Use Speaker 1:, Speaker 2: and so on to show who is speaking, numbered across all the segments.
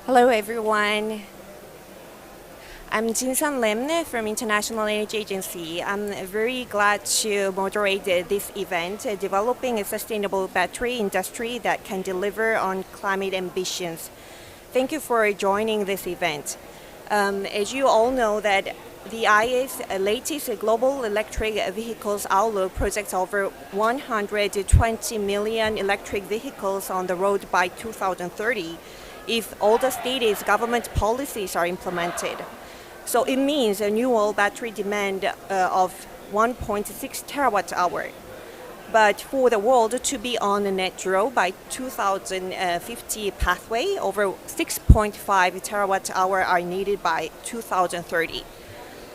Speaker 1: Hello, everyone. I'm Jin-Sun Lim from International Energy Agency. I'm very glad to moderate this event, developing a sustainable battery industry that can deliver on climate ambitions. Thank you for joining this event. As you all know, that the IEA's latest global electric vehicles outlook projects over 120 million electric vehicles on the road by 2030 if all the stated government policies are implemented. So it means a new battery demand of 1.6 terawatt hour. But for the world to be on a net zero by 2050 pathway, over 6.5 terawatt hour are needed by 2030.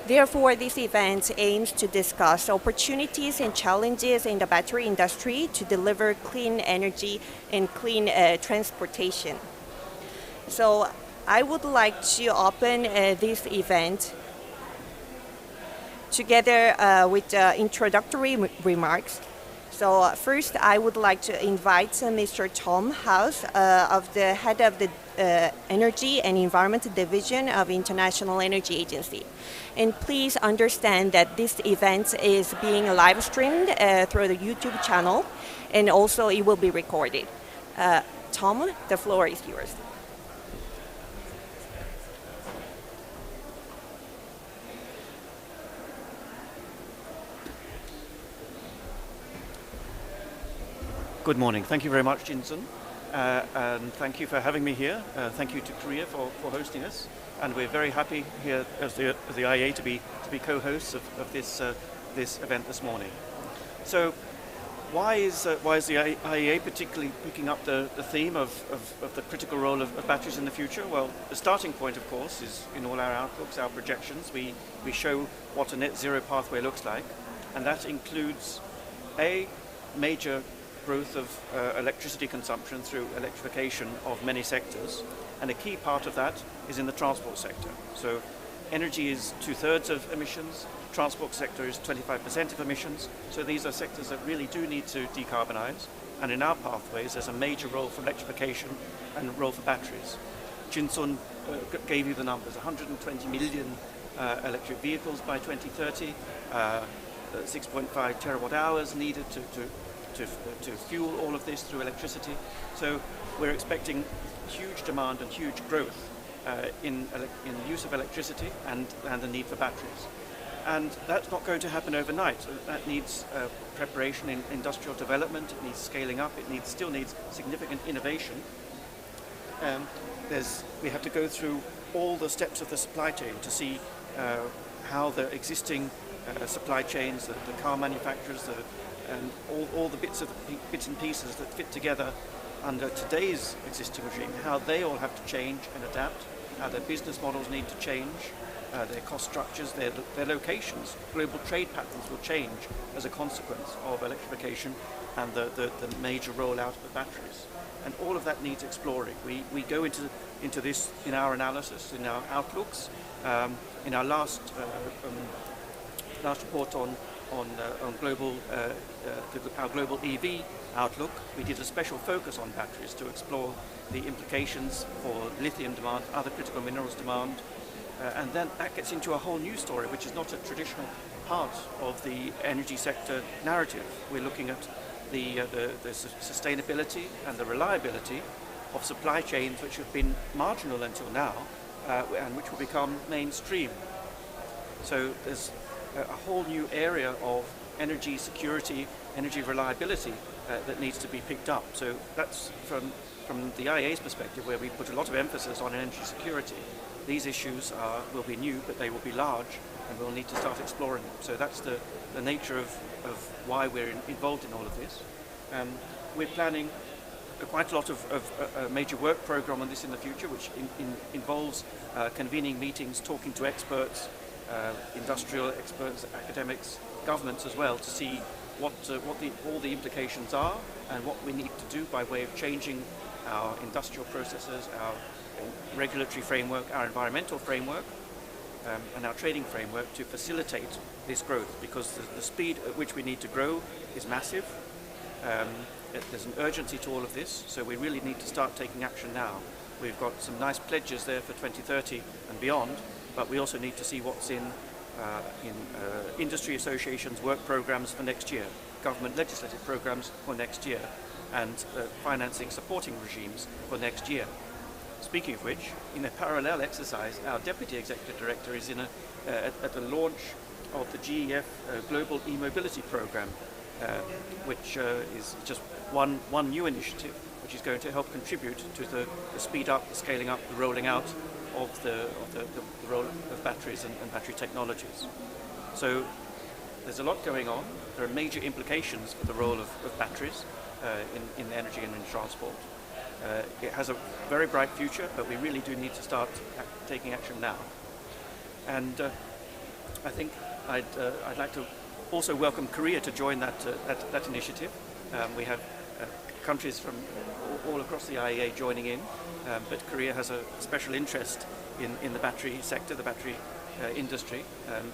Speaker 1: Therefore, this event aims to discuss opportunities and challenges in the battery industry to deliver clean energy and clean transportation. So I would like to open this event together with introductory remarks. So first, I would like to invite Mr. Tom House, of the head of the Energy and Environment Division of International Energy Agency. And please understand that this event is being live streamed through the YouTube channel, and also it will be recorded. Tom, the floor is yours.
Speaker 2: Good morning. Thank you very much, Jin-Sun, and thank you for having me here. Thank you to Korea for hosting us, and we're very happy here as the IEA to be co-hosts of this event this morning. So, why is the IEA particularly picking up the theme of the critical role of batteries in the future? Well, the starting point, of course, is in all our outlooks, our projections. We show what a net zero pathway looks like, and that includes a major growth of electricity consumption through electrification of many sectors, and a key part of that is in the transport sector. So energy is 2/3 of emissions, transport sector is 25% of emissions, so these are sectors that really do need to decarbonize, and in our pathways there's a major role for electrification and a role for batteries. Jin-Sun gave you the numbers, 120 million electric vehicles by 2030, 6.5 terawatt hours needed to fuel all of this through electricity. So we're expecting huge demand and huge growth in the use of electricity and the need for batteries. And that's not going to happen overnight. That needs preparation in industrial development, it needs scaling up, it still needs significant innovation. We have to go through all the steps of the supply chain to see how the existing supply chains, the car manufacturers, and all the bits and pieces that fit together under today's existing regime, how they all have to change and adapt, how their business models need to change, their cost structures, their locations. Global trade patterns will change as a consequence of electrification and the major rollout of the batteries. And all of that needs exploring. We go into this in our analysis, in our outlooks. In our last report on global our global EV outlook, we did a special focus on batteries to explore the implications for lithium demand, other critical minerals demand, and then that gets into a whole new story, which is not a traditional part of the energy sector narrative. We're looking at the sustainability and the reliability of supply chains which have been marginal until now, and which will become mainstream. So there's a whole new area of energy security, energy reliability that needs to be picked up. So that's from the IEA's perspective, where we put a lot of emphasis on energy security. These issues will be new, but they will be large, and we'll need to start exploring them. So that's the nature of why we're involved in all of this. We're planning quite a lot of a major work program on this in the future, which involves convening meetings, talking to experts, industrial experts, academics, governments as well, to see what all the implications are and what we need to do by way of changing our industrial processes, our regulatory framework, our environmental framework, and our trading framework to facilitate this growth, because the speed at which we need to grow is massive. There's an urgency to all of this, so we really need to start taking action now. we've got some nice pledges there for 2030 and beyond, but we also need to see what's in industry associations' work programs for next year, government legislative programs for next year, and financing supporting regimes for next year. Speaking of which, in a parallel exercise, our Deputy Executive Director is at the launch of the GEF Global E-Mobility Program, which is just one new initiative which is going to help contribute to the speed up, the scaling up, the rolling out of the role of batteries and battery technologies. So there's a lot going on. There are major implications for the role of batteries in energy and in transport. It has a very bright future, but we really do need to start taking action now. And I think I'd like to also welcome Korea to join that initiative. We have countries from all across the IEA joining in, but Korea has a special interest in the battery sector, the battery industry,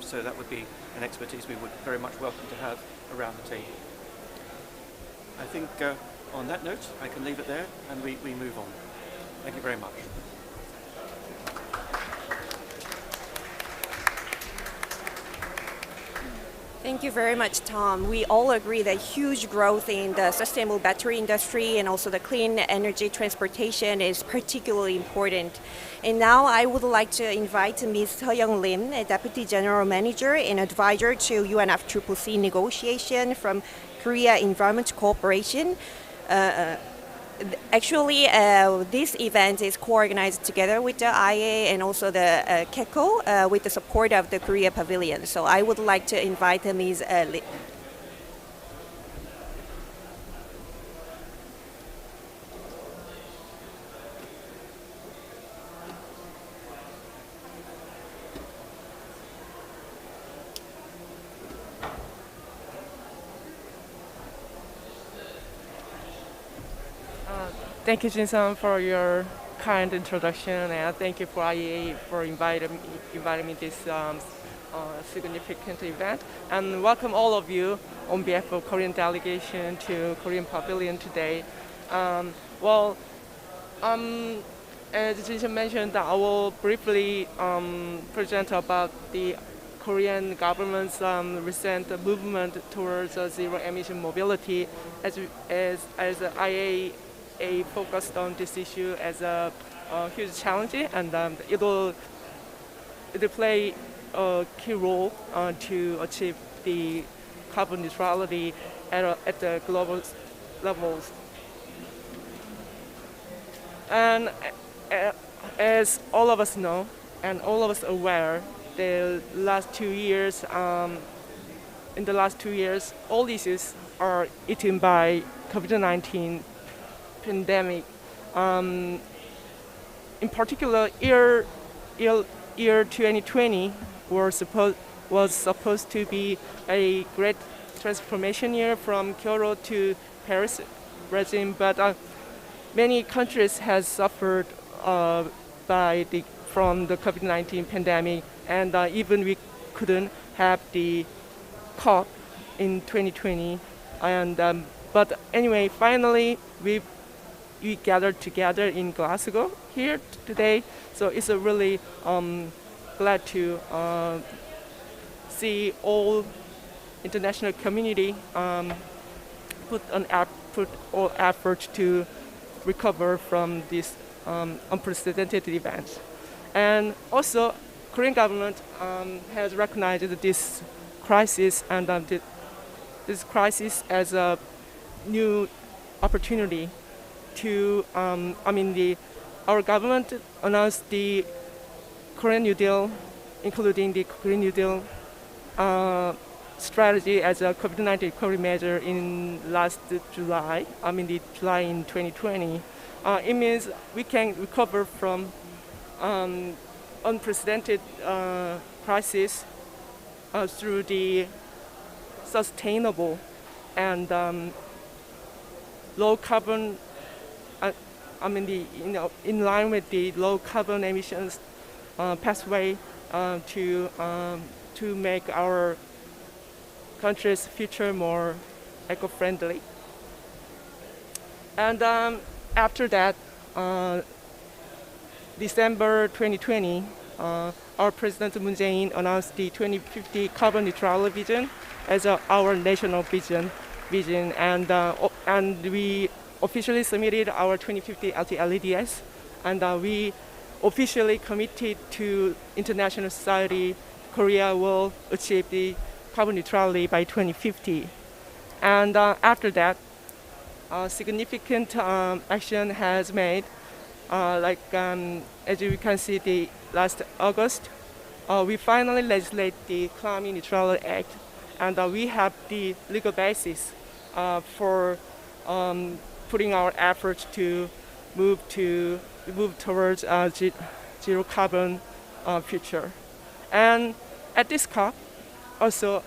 Speaker 2: so that would be an expertise we would very much welcome to have around the table. I think on that note, I can leave it there and we move on. Thank you very much.
Speaker 1: Thank you very much, Tom. We all agree that huge growth in the sustainable battery industry and also the clean energy transportation is particularly important. And now I would like to invite Ms. Young Lim, a Deputy General Manager and Advisor to UNFCCC negotiation from Korea Environment Corporation. Actually, this event is co-organized together with the IEA and also the KECO with the support of the Korea Pavilion. So I would like to invite Ms. Lim.
Speaker 3: Thank you, Jin-san, for your kind introduction, and thank you for IEA for inviting me this significant event. And welcome all of you on behalf of Korean delegation to Korean Pavilion today. As Jin-san mentioned, I will briefly present about the Korean government's recent movement towards zero emission mobility, as the IEA focused on this issue as a huge challenge, and it will play a key role to achieve the carbon neutrality at the global levels. And as all of us know, and all of us are aware, in the last 2 years, all issues are eaten by COVID-19 pandemic. In particular, year 2020 was supposed to be a great transformation year from Kyoto to Paris regime, but many countries have suffered from the COVID-19 pandemic, and even we couldn't have the COP in 2020. And but anyway, finally we gathered together in Glasgow here today. So it's a really glad to see all international community put all effort to recover from this unprecedented event. And also, Korean government has recognized this crisis and this crisis as a new opportunity to, our government announced the Korean New Deal, including the Korean New Deal strategy as a COVID-19 recovery measure in last July, July in 2020. It means we can recover from unprecedented crisis through the sustainable and low carbon, in line with the low carbon emissions pathway to make our country's future more eco-friendly. And after that, December 2020, our President Moon Jae-in announced the 2050 carbon neutrality vision as our national vision, and we officially submitted our 2050 LTLEDs, and we officially committed to international society. Korea will achieve the carbon neutrality by 2050. And after that, significant action has made. As you can see, the last August, we finally legislate the Climate Neutrality Act, and we have the legal basis for putting our efforts to move towards zero carbon future. And at this COP, also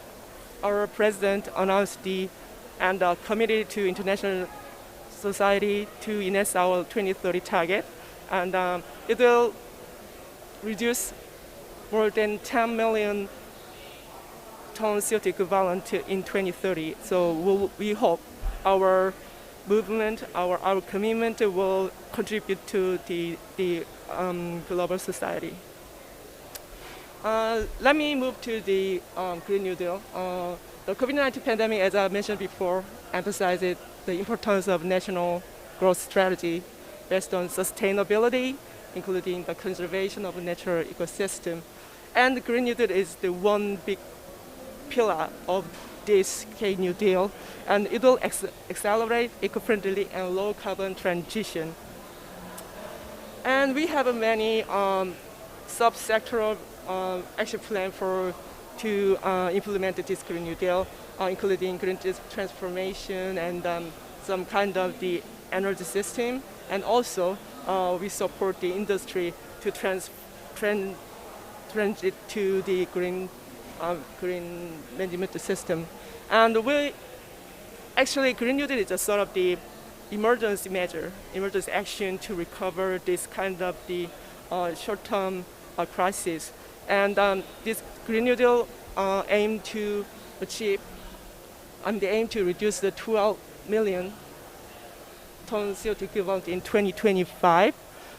Speaker 3: our president announced and committed to international society to enhance our 2030 target, and it will reduce more than 10 million tons CO2 equivalent in 2030. So we hope our movement, our commitment will contribute to the global society. Let me move to the Green New Deal. The COVID-19 pandemic, as I mentioned before, emphasizes the importance of national growth strategy based on sustainability, including the conservation of natural ecosystem. And the Green New Deal is the one big pillar of this Green New Deal, and it will accelerate eco-friendly and low-carbon transition. And we have many sub-sectoral action plan to implement this Green New Deal, including green transformation and some kind of the energy system. And also, we support the industry to transit to the green management system. And Green New Deal is a sort of the emergency measure, emergency action to recover this kind of the short-term crisis. And this Green New Deal aim to reduce the 12 million tons CO2 equivalent in 2025.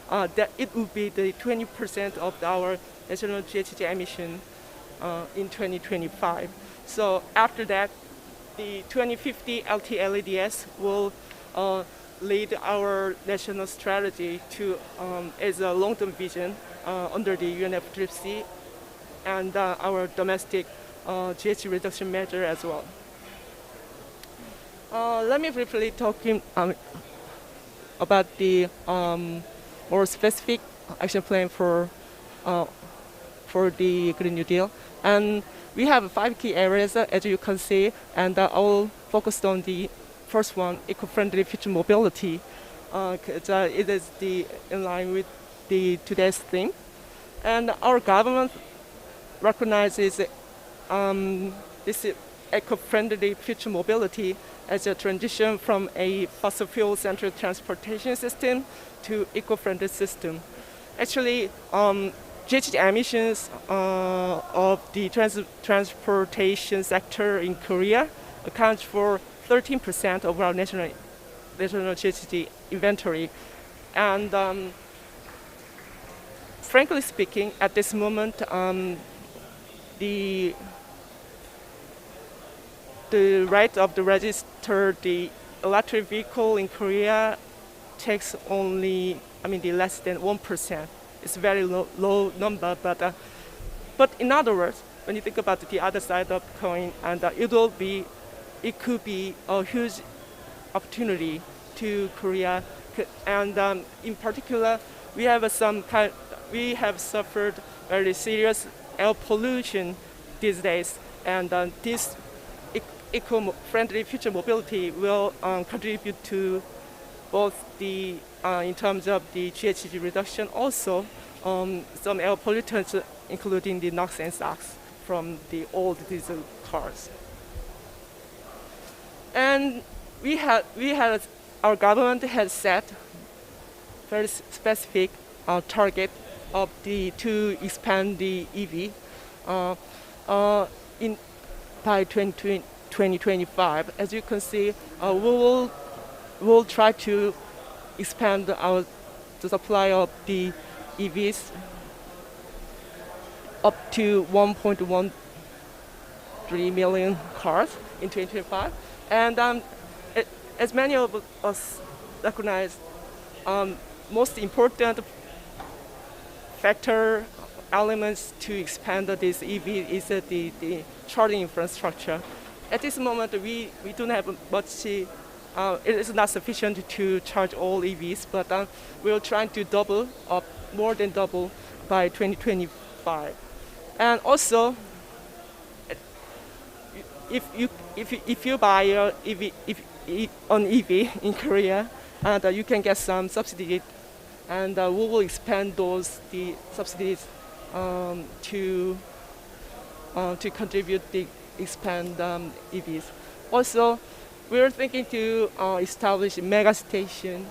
Speaker 3: That it would be the 20% of our national GHG emission in 2025. So after that, the 2050 LTLEDs will lead our national strategy to as a long-term vision under the UNFCCC and our domestic GHG reduction measure as well. Let me briefly talk about the more specific action plan for the Green New Deal. And we have 5 key areas, as you can see, and I'll focus on the first one, eco-friendly future mobility. It is in line with today's theme. And our government recognizes this eco-friendly future mobility as a transition from a fossil fuel-centered transportation system to eco-friendly system. Actually, GHG emissions of the transportation sector in Korea accounts for 13% of our national GHG inventory. And frankly speaking, at this moment, the rate of the register the electric vehicle in Korea takes only, the less than 1%. It's a very low number, but in other words, when you think about the other side of the coin, and it could be a huge opportunity to Korea, and in particular, we have suffered very serious air pollution these days, and this eco-friendly future mobility will contribute to both in terms of the GHG reduction, also some air pollutants, including the NOx and SOx from the old diesel cars. And our government has set very specific target to expand the EV by 2025. As you can see, we'll try to expand the supply of the EVs up to 1.13 million cars in 2025. And as many of us recognize, most important factor elements to expand this EV is the charging infrastructure. At this moment, we don't have much. It is not sufficient to charge all EVs, but we're trying to double up, more than double by 2025. And also, if you buy an EV in Korea, and you can get some subsidy, and we will expand the subsidies to contribute the expand EVs. Also, we're thinking to establish a mega station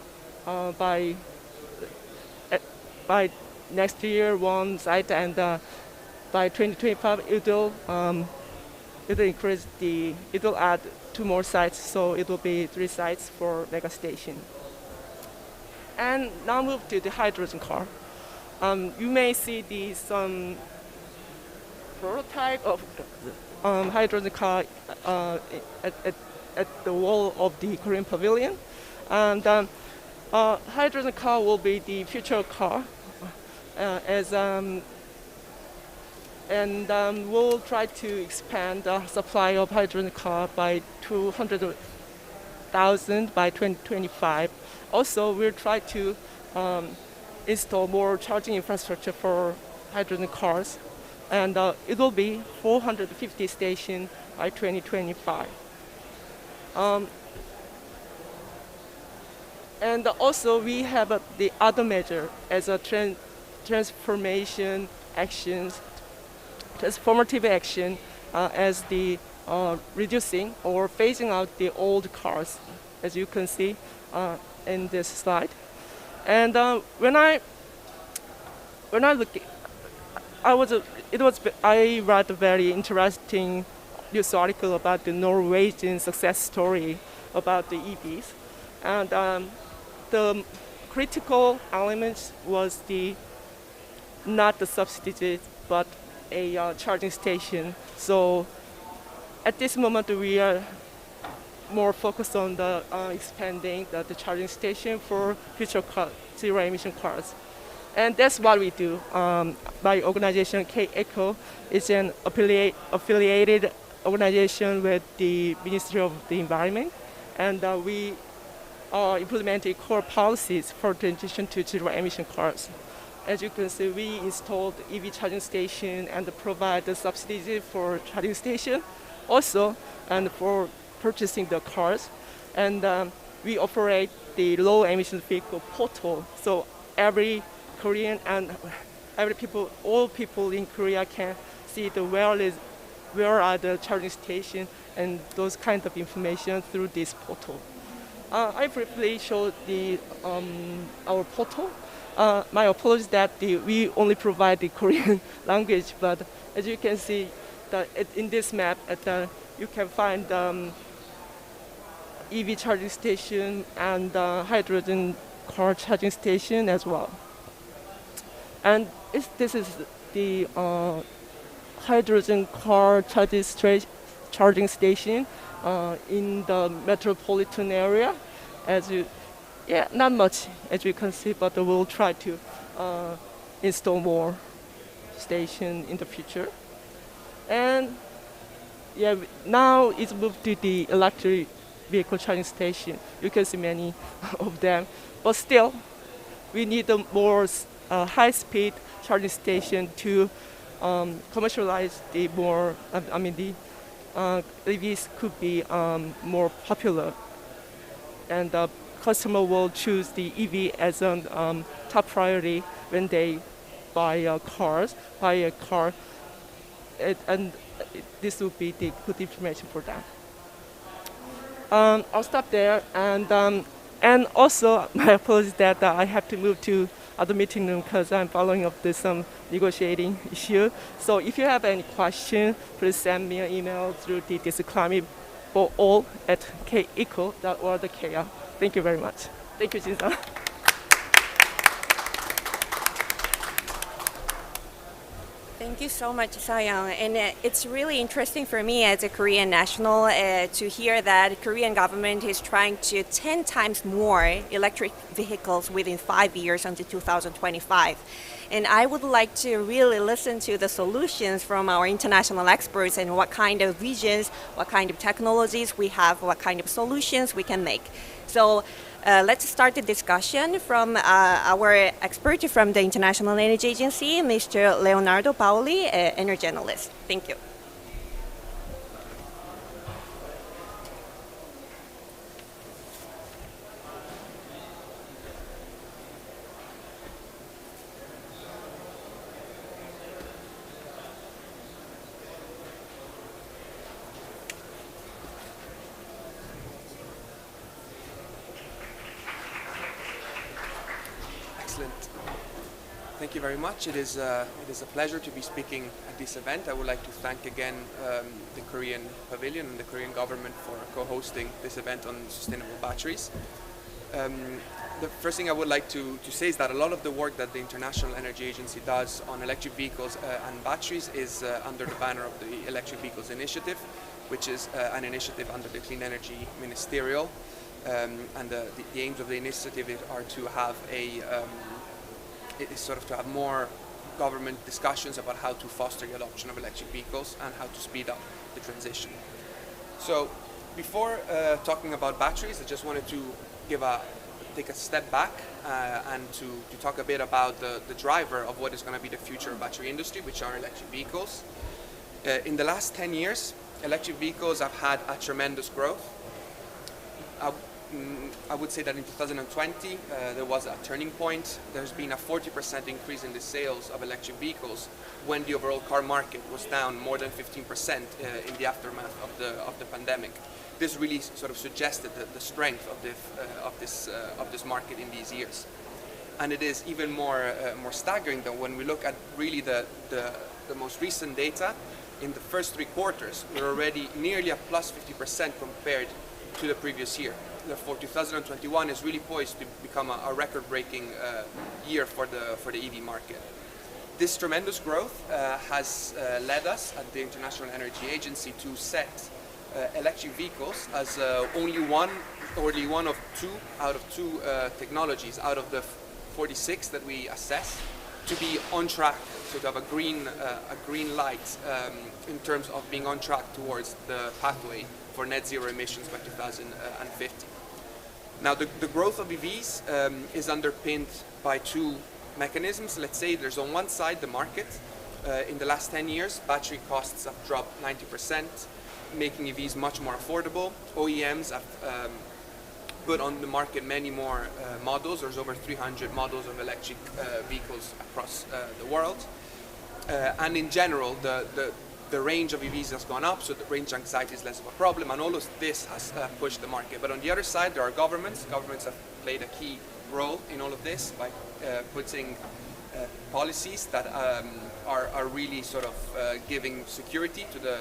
Speaker 3: by next year, one site, and by 2025 it'll increase it'll add 2 more sites, so it will be 3 sites for mega station. And now move to the hydrogen car. You may see some prototype of hydrogen car at the wall of the Korean Pavilion. And hydrogen car will be the future car, we'll try to expand the supply of hydrogen car by 200,000 by 2025. Also, we'll try to install more charging infrastructure for hydrogen cars, and it will be 450 stations by 2025. And also, we have the other measure as a transformative action as the reducing or phasing out the old cars, as you can see in this slide. And when I look, I read a very interesting news article about the Norwegian success story about the EVs, and the critical elements was not the subsidies but a charging station. So at this moment we are more focused on the expanding the charging station for future zero emission cars. And that's what we do. My organization, K-ECO, is an affiliated organization with the Ministry of the Environment, and we are implementing core policies for transition to zero emission cars. As you can see, we installed EV charging station and provide the subsidies for charging station, also, and for purchasing the cars. And we operate the low emission vehicle portal, so every Korean and all people in Korea can see where are the charging station and those kind of information through this portal. I briefly showed our portal. My apologies that we only provide the Korean language, but as you can see, in this map, you can find EV charging station and hydrogen car charging station as well. And this is the hydrogen car charging station in the metropolitan area. Not much as you can see, but we'll try to install more stations in the future. And now it's moved to the electric vehicle charging station. You can see many of them, but still, we need a more high-speed charging station to commercialize the more. The EVs could be more popular, and the customer will choose the EV as a top priority when they buy a car. This will be the good information for them. I'll stop there, and also my apologies that I have to move to other meeting room because I'm following up with some negotiating issue. So if you have any question, please send me an email through the disclaimable@keiko.org. Thank you very much. Thank you, Jin-san.
Speaker 1: Thank you so much, Sayang. And it's really interesting for me as a Korean national to hear that Korean government is trying to 10 times more electric vehicles within 5 years until 2025. And I would like to really listen to the solutions from our international experts and what kind of visions, what kind of technologies we have, what kind of solutions we can make. So let's start the discussion from our expert from the International Energy Agency, Mr. Leonardo Paoli, energy analyst. Thank you.
Speaker 4: Excellent. Thank you very much. It is a pleasure to be speaking at this event. I would like to thank again the Korean Pavilion and the Korean government for co-hosting this event on sustainable batteries. The first thing I would like to say is that a lot of the work that the International Energy Agency does on electric vehicles and batteries is under the banner of the Electric Vehicles Initiative, which is an initiative under the Clean Energy Ministerial. And the aims of the initiative are to have to have more government discussions about how to foster the adoption of electric vehicles and how to speed up the transition. So before talking about batteries, I just wanted to take a step back and to talk a bit about the driver of what is going to be the future of battery industry, which are electric vehicles. In the last 10 years, electric vehicles have had a tremendous growth. I would say that in 2020 there was a turning point. There's been a 40% increase in the sales of electric vehicles when the overall car market was down more than 15% in the aftermath of the pandemic. This really sort of suggested the strength of this market in these years. And it is even more staggering than when we look at really the most recent data. In the first 3 quarters, we're already nearly a plus 50% compared to the previous year. Therefore, 2021 is really poised to become a record-breaking year for the EV market. This tremendous growth has led us at the International Energy Agency to set electric vehicles as only one of two technologies out of the 46 that we assess to be on track, so to have a green light in terms of being on track towards the pathway for net zero emissions by 2050. Now, the growth of EVs is underpinned by 2 mechanisms. Let's say there's on one side the market. In the last 10 years, battery costs have dropped 90%, making EVs much more affordable. OEMs have put on the market many more models. There's over 300 models of electric vehicles across the world. And in general, the range of EVs has gone up, so the range anxiety is less of a problem, and all of this has pushed the market. But on the other side, there are governments. Governments have played a key role in all of this by putting policies that are really sort of giving security to the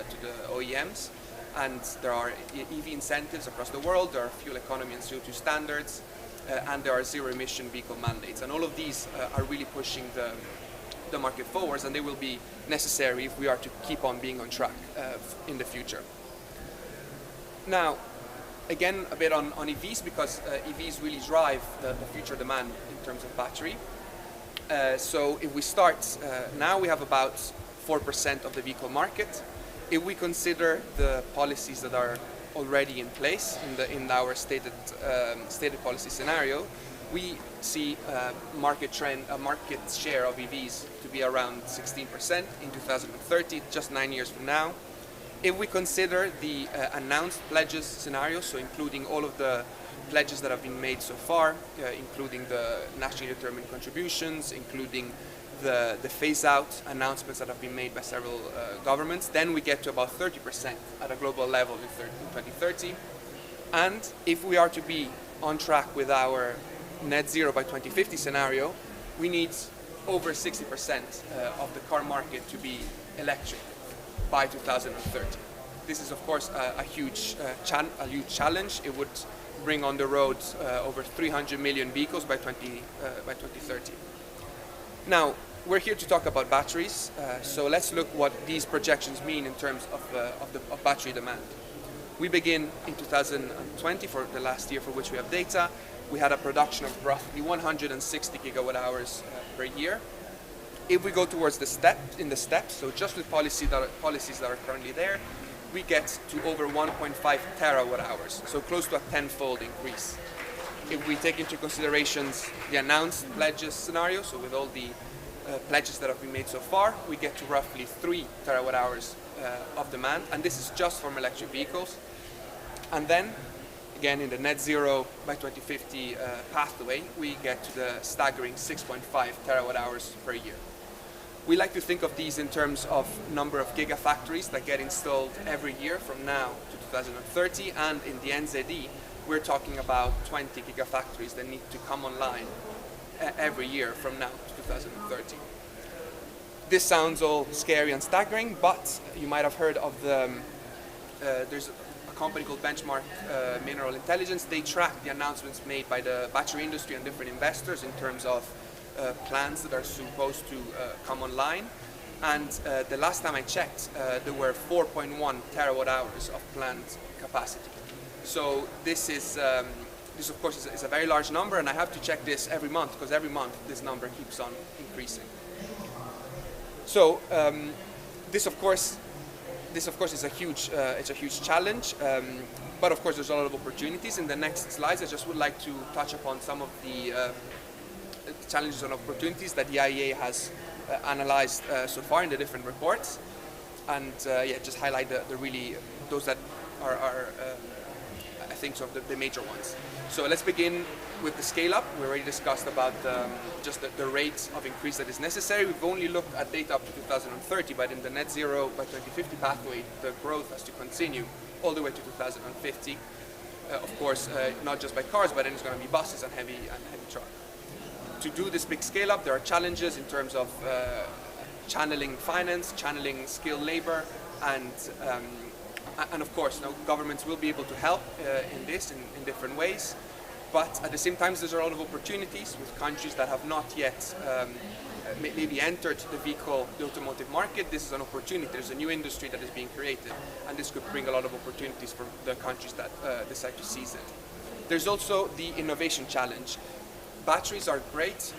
Speaker 4: OEMs. And there are EV incentives across the world, there are fuel economy and CO2 standards, and there are zero-emission vehicle mandates. And all of these are really pushing the market forwards, and they will be necessary if we are to keep on being on track in the future. Now, again, a bit on EVs, because EVs really drive the future demand in terms of battery. So if we start, now we have about 4% of the vehicle market. If we consider the policies that are already in place in our stated policy scenario, we see a market share of EVs to be around 16% in 2030, just 9 years from now. If we consider the announced pledges scenario, so including all of the pledges that have been made so far, including the nationally determined contributions, including the phase-out announcements that have been made by several governments, then we get to about 30% at a global level in 2030. And if we are to be on track with our net zero by 2050 scenario, we need over 60% of the car market to be electric by 2030. This is, of course, a huge challenge. It would bring on the road over 300 million vehicles by 2030. Now, we're here to talk about batteries, so let's look what these projections mean in terms of battery demand. We begin in 2020, for the last year for which we have data. We had a production of roughly 160 gigawatt hours per year. If we go towards the steps, so just with policies that are currently there, we get to over 1.5 terawatt hours, so close to a tenfold increase. If we take into considerations the announced pledges scenario, so with all the pledges that have been made so far, we get to roughly 3 terawatt hours of demand, and this is just from electric vehicles. And then, again, in the net zero by 2050 pathway, we get to the staggering 6.5 terawatt hours per year. We like to think of these in terms of number of gigafactories that get installed every year from now to 2030, and in the NZD, we're talking about 20 gigafactories that need to come online every year from now to 2030. This sounds all scary and staggering, but you might have heard of there's a company called Benchmark Mineral Intelligence. They track the announcements made by the battery industry and different investors in terms of plants that are supposed to come online, and the last time I checked, there were 4.1 terawatt hours of plant capacity. So this of course is a very large number, and I have to check this every month because every month this number keeps on increasing. So this of course is a huge challenge, but of course there's a lot of opportunities. In the next slides, I just would like to touch upon some of the challenges and opportunities that the IEA has analyzed so far in the different reports, and just highlight those that are I think sort of the major ones. So let's begin with the scale up. We already discussed about just the rate of increase that is necessary. We've only looked at data up to 2030, but in the net zero by 2050 pathway, the growth has to continue all the way to 2050. Of course, not just by cars, but then it's going to be buses and heavy truck. To do this big scale up, there are challenges in terms of channeling finance, channeling skilled labor, and of course, governments will be able to help in this in different ways. But at the same time, there's a lot of opportunities with countries that have not yet maybe entered the automotive market. This is an opportunity. There's a new industry that is being created, and this could bring a lot of opportunities for the countries that decide to seize it. There's also the innovation challenge. Batteries are great.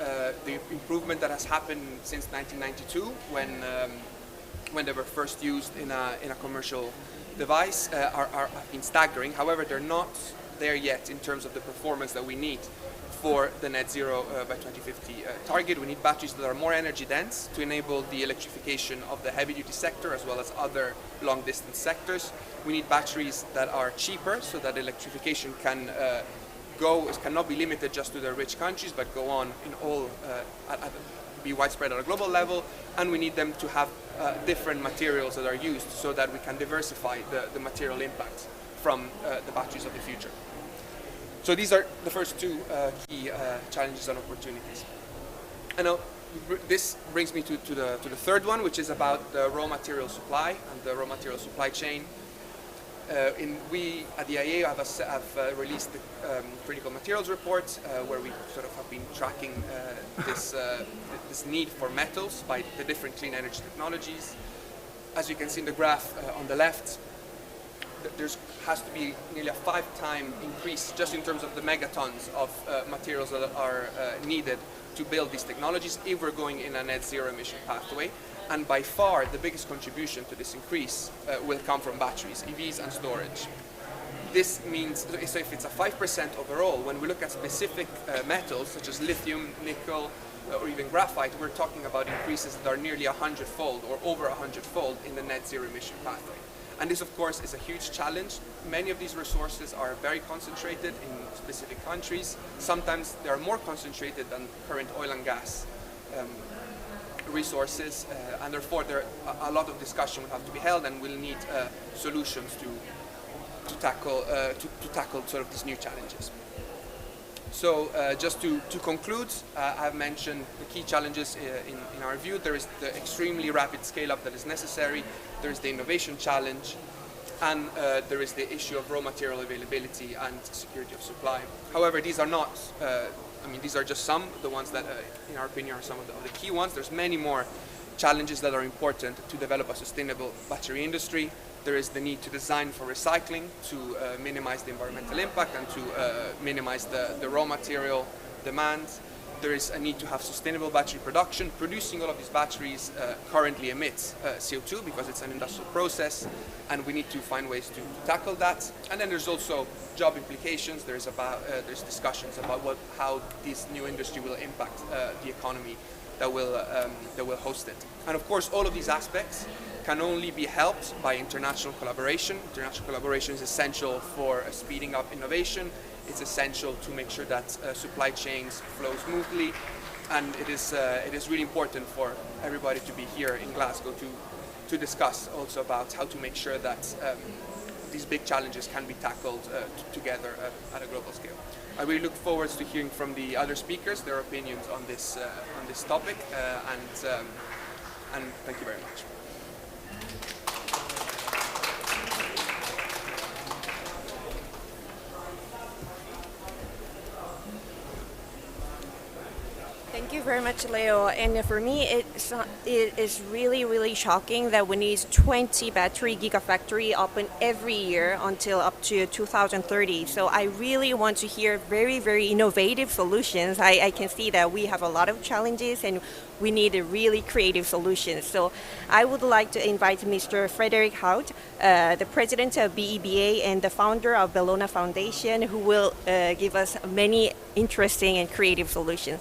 Speaker 4: The improvement that has happened since 1992, when they were first used in a commercial device, have been staggering. However, they're not there yet in terms of the performance that we need for the net zero by 2050 target. We need batteries that are more energy dense to enable the electrification of the heavy duty sector as well as other long distance sectors. We need batteries that are cheaper so that electrification cannot be limited just to the rich countries, but go on in all, be widespread at a global level. And we need them to have different materials that are used so that we can diversify the material impact from the batteries of the future. So these are the first two key challenges and opportunities. And now this brings me to the third one, which is about the raw material supply and the raw material supply chain. We at the IEA have released the critical materials report, where we sort of have been tracking this need for metals by the different clean energy technologies. As you can see in the graph on the left, there has to be nearly a 5-time increase just in terms of the megatons of materials that are needed to build these technologies if we're going in a net zero emission pathway. And by far, the biggest contribution to this increase will come from batteries, EVs and storage. This means, so if it's a 5% overall, when we look at specific metals such as lithium, nickel, or even graphite, we're talking about increases that are nearly 100-fold or over 100-fold in the net zero emission pathway. And this, of course, is a huge challenge. Many of these resources are very concentrated in specific countries. Sometimes they are more concentrated than current oil and gas resources, and therefore a lot of discussion will have to be held, and we'll need solutions to tackle sort of these new challenges. So just to conclude, I've mentioned the key challenges in our view. There is the extremely rapid scale-up that is necessary, there is the innovation challenge, and there is the issue of raw material availability and security of supply. However, these are not I mean, these are just some, the ones that, in our opinion, are some of the key ones. There's many more challenges that are important to develop a sustainable battery industry. There is the need to design for recycling to minimize the environmental impact and to minimize the raw material demand. There is a need to have sustainable battery production. Producing all of these batteries currently emits CO2 because it's an industrial process, and we need to find ways to tackle that. And then there's also job implications. There's discussions about how this new industry will impact the economy that will host it. And of course, all of these aspects can only be helped by international collaboration. International collaboration is essential for speeding up innovation. It's essential to make sure that supply chains flow smoothly, and it is really important for everybody to be here in Glasgow to discuss also about how to make sure that these big challenges can be tackled together at a global scale. I really look forward to hearing from the other speakers, their opinions on this topic, and thank you very much.
Speaker 1: Thank you very much, Leo. And for me, it is really, really shocking that we need 20 battery gigafactory open every year until up to 2030. So I really want to hear very, very innovative solutions. I can see that we have a lot of challenges and we need a really creative solutions. So I would like to invite Mr. Frederick Hout, the president of BEBA and the founder of Bellona Foundation, who will give us many interesting and creative solutions.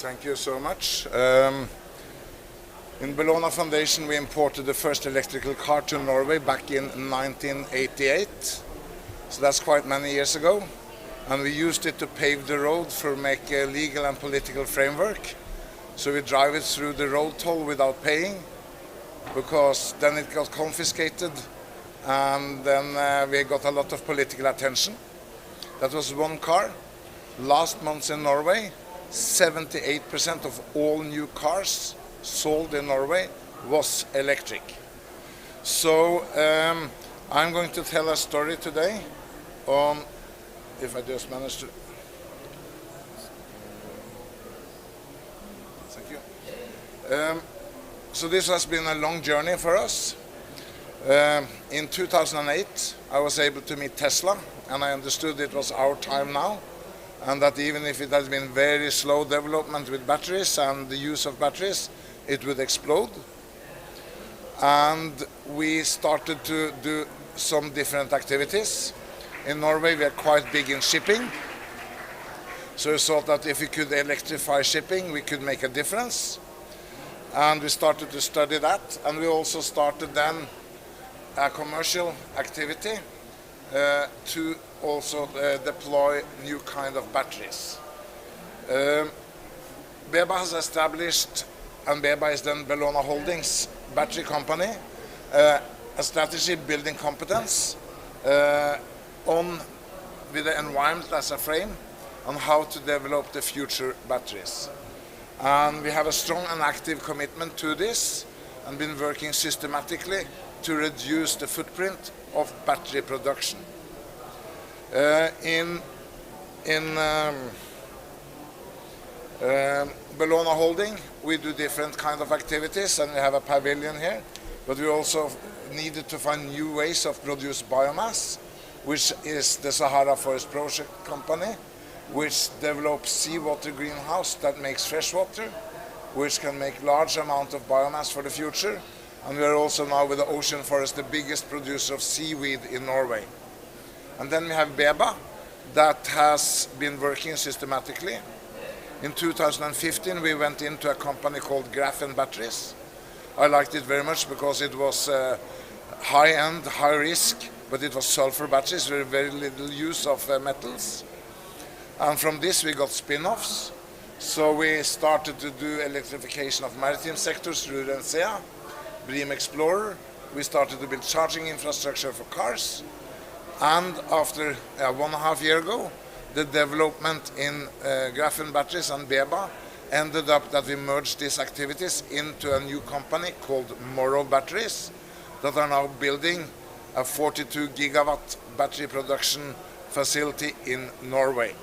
Speaker 5: Thank you so much. In Bellona Foundation, we imported the first electrical car to Norway back in 1988. So that's quite many years ago. And we used it to pave the road for make a legal and political framework. So we drive it through the road toll without paying, because then it got confiscated, and then we got a lot of political attention. That was one car. Last month in Norway, 78% of all new cars sold in Norway was electric. So I'm going to tell a story today on, if I just manage to, thank you. So this has been a long journey for us. In 2008, I was able to meet Tesla, and I understood it was our time now, and that even if it has been very slow development with batteries and the use of batteries, it would explode. And we started to do some different activities. In Norway, we are quite big in shipping. So we thought that if we could electrify shipping, we could make a difference. And we started to study that. And we also started then a commercial activity to also deploy new kind of batteries. BEBA has established, and BEBA is then Bellona Holdings battery company, a strategy building competence on, with the environment as a frame, on how to develop the future batteries. And we have a strong and active commitment to this, and been working systematically to reduce the footprint of battery production. In Bellona Holding, we do different kind of activities, and we have a pavilion here, but we also needed to find new ways of produce biomass, which is the Sahara Forest Project Company, which develops seawater greenhouse that makes fresh water, which can make large amount of biomass for the future. And we are also now with the Ocean Forest, the biggest producer of seaweed in Norway. And then we have BEBA, that has been working systematically. In 2015, we went into a company called Graphene Batteries. I liked it very much because it was high-end, high-risk, but it was sulfur batteries, very little use of metals. And from this we got spin-offs. So we started to do electrification of maritime sectors through Rensea, Bream Explorer. We started to build charging infrastructure for cars. And after 1.5 years ago, the development in graphene batteries and BEBA ended up that we merged these activities into a new company called Morrow Batteries that are now building a 42 gigawatt battery production facility in Norway.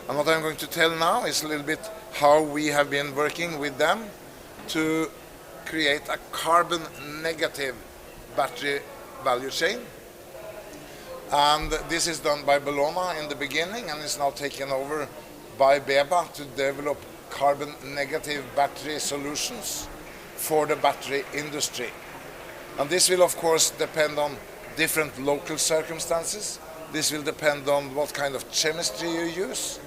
Speaker 5: And what I'm going to tell now is a little bit how we have been working with them to create a carbon negative battery value chain. And this is done by Bellona in the beginning and is now taken over by BEBA to develop carbon negative battery solutions for the battery industry. And this will of course depend on different local circumstances. This will depend on what kind of chemistry you use.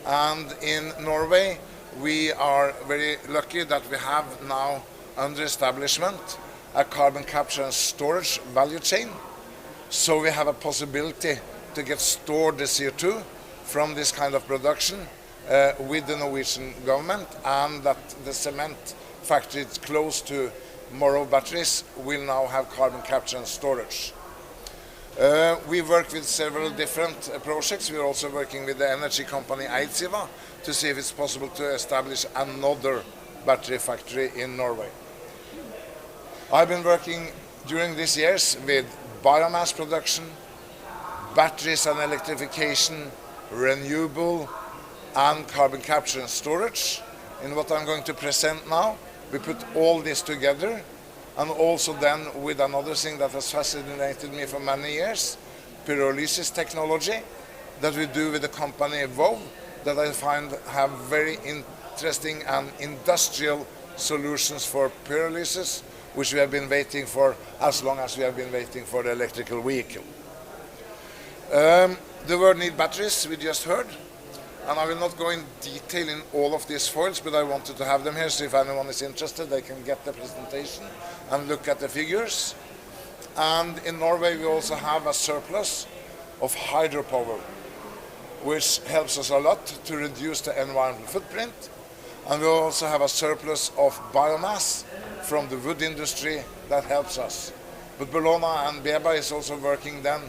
Speaker 5: And in Norway we are very lucky that we have now under establishment a carbon capture and storage value chain. So we have a possibility to get stored the CO2 from this kind of production with the Norwegian government, and that the cement factory close to Morrow Batteries will now have carbon capture and storage. We work with several different projects. We are also working with the energy company Eidsiva to see if it's possible to establish another battery factory in Norway. I've been working during these years with biomass production, batteries and electrification, renewable, and carbon capture and storage. In what I'm going to present now, we put all this together, and also then with another thing that has fascinated me for many years, pyrolysis technology that we do with the company Vov, that I find have very interesting and industrial solutions for pyrolysis, which we have been waiting for as long as we have been waiting for the electrical vehicle. The world needs batteries, we just heard. And I will not go in detail in all of these foils, but I wanted to have them here, so if anyone is interested, they can get the presentation and look at the figures. And in Norway, we also have a surplus of hydropower, which helps us a lot to reduce the environmental footprint. And we also have a surplus of biomass from the wood industry that helps us. But Bellona and BEBA is also working then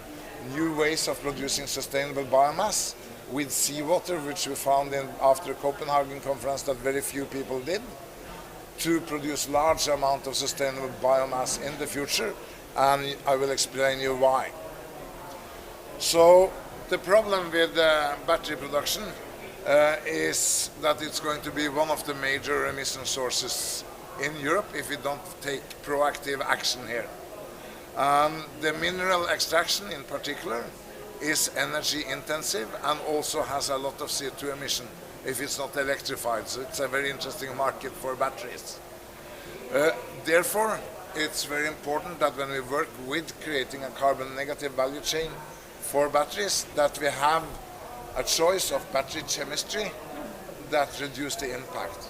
Speaker 5: new ways of producing sustainable biomass with seawater, which we found in after Copenhagen conference that very few people did, to produce large amount of sustainable biomass in the future, and I will explain you why. So the problem with battery production is that it's going to be one of the major emission sources in Europe if we don't take proactive action here. The mineral extraction in particular is energy intensive and also has a lot of CO2 emission if it's not electrified. So it's a very interesting market for batteries. Therefore, it's very important that when we work with creating a carbon negative value chain for batteries, that we have a choice of battery chemistry that reduce the impact.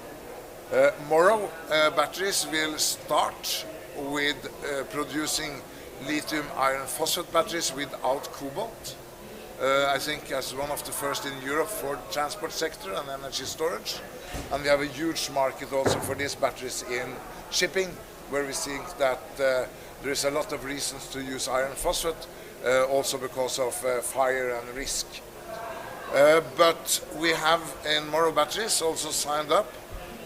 Speaker 5: Morrow batteries will start with producing lithium iron phosphate batteries without cobalt. I think as one of the first in Europe for the transport sector and energy storage. And we have a huge market also for these batteries in shipping, where we think that there is a lot of reasons to use iron phosphate, also because of fire and risk. But we have in Morrow Batteries also signed up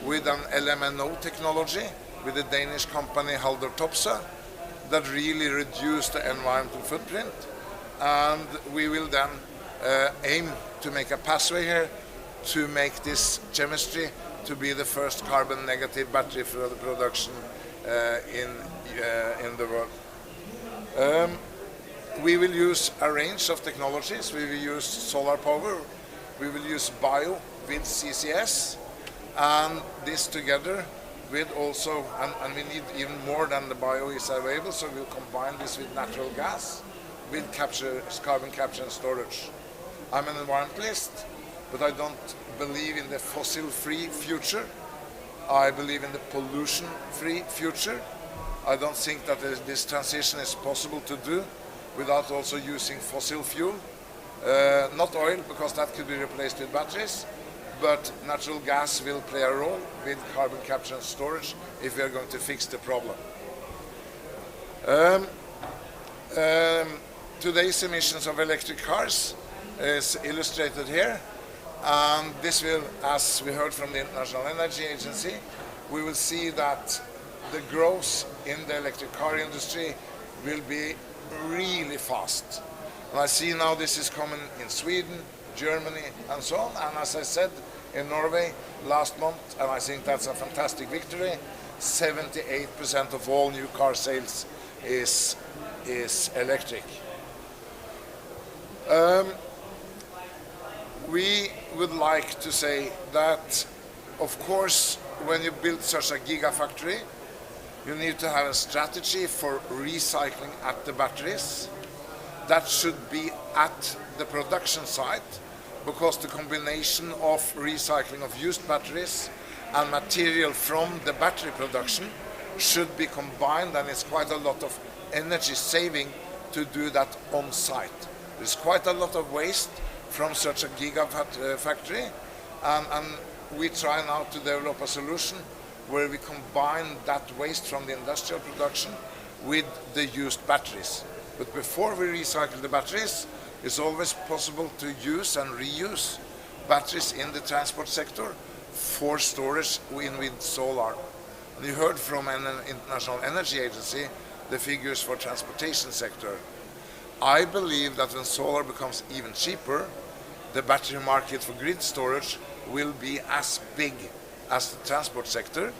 Speaker 5: with an LMNO technology with the Danish company Haldor Topsoe that really reduce the environmental footprint. And we will then aim to make a pathway here to make this chemistry to be the first carbon negative battery for the production in the world. We will use a range of technologies. We will use solar power, we will use bio with CCS, and this together with also, and we need even more than the bio is available, so we'll combine this with natural gas, with carbon capture and storage. I'm an environmentalist, but I don't believe in the fossil-free future. I believe in the pollution-free future. I don't think that this transition is possible to do without also using fossil fuel. Not oil, because that could be replaced with batteries, but natural gas will play a role with carbon capture and storage if we are going to fix the problem. Today's emissions of electric cars is illustrated here, and this will, as we heard from the International Energy Agency, we will see that the growth in the electric car industry will be really fast. And I see now this is common in Sweden, Germany, and so on, and as I said, in Norway last month, and I think that's a fantastic victory, 78% of all new car sales is electric. We would like to say that, of course, when you build such a gigafactory, you need to have a strategy for recycling at the batteries. That should be at the production site, because the combination of recycling of used batteries and material from the battery production should be combined, and it's quite a lot of energy saving to do that on site. There's quite a lot of waste from such a gigafactory, and we try now to develop a solution where we combine that waste from the industrial production with the used batteries. But before we recycle the batteries, it's always possible to use and reuse batteries in the transport sector for storage in wind solar. And you heard from an International Energy Agency the figures for transportation sector. I believe that when solar becomes even cheaper, the battery market for grid storage will be as big as the transport sector,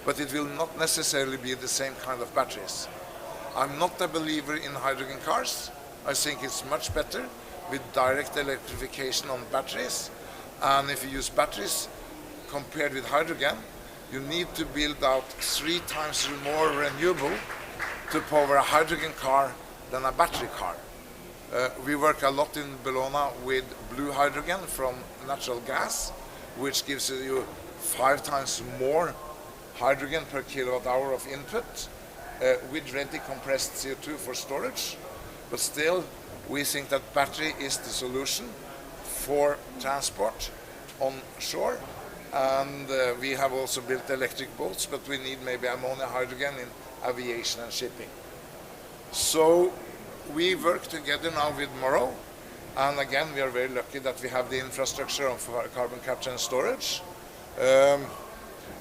Speaker 5: but it will not necessarily be the same kind of batteries. I'm not a believer in hydrogen cars. I think it's much better with direct electrification on batteries, and if you use batteries compared with hydrogen, you need to build out 3 times more renewable to power a hydrogen car than a battery car. We work a lot in Bologna with blue hydrogen from natural gas, which gives you 5 times more hydrogen per kilowatt hour of input with ready compressed CO2 for storage. But still, we think that battery is the solution for transport on shore. And we have also built electric boats, but we need maybe ammonia hydrogen in aviation and shipping. So we work together now with Morrow, and again we are very lucky that we have the infrastructure for carbon capture and storage.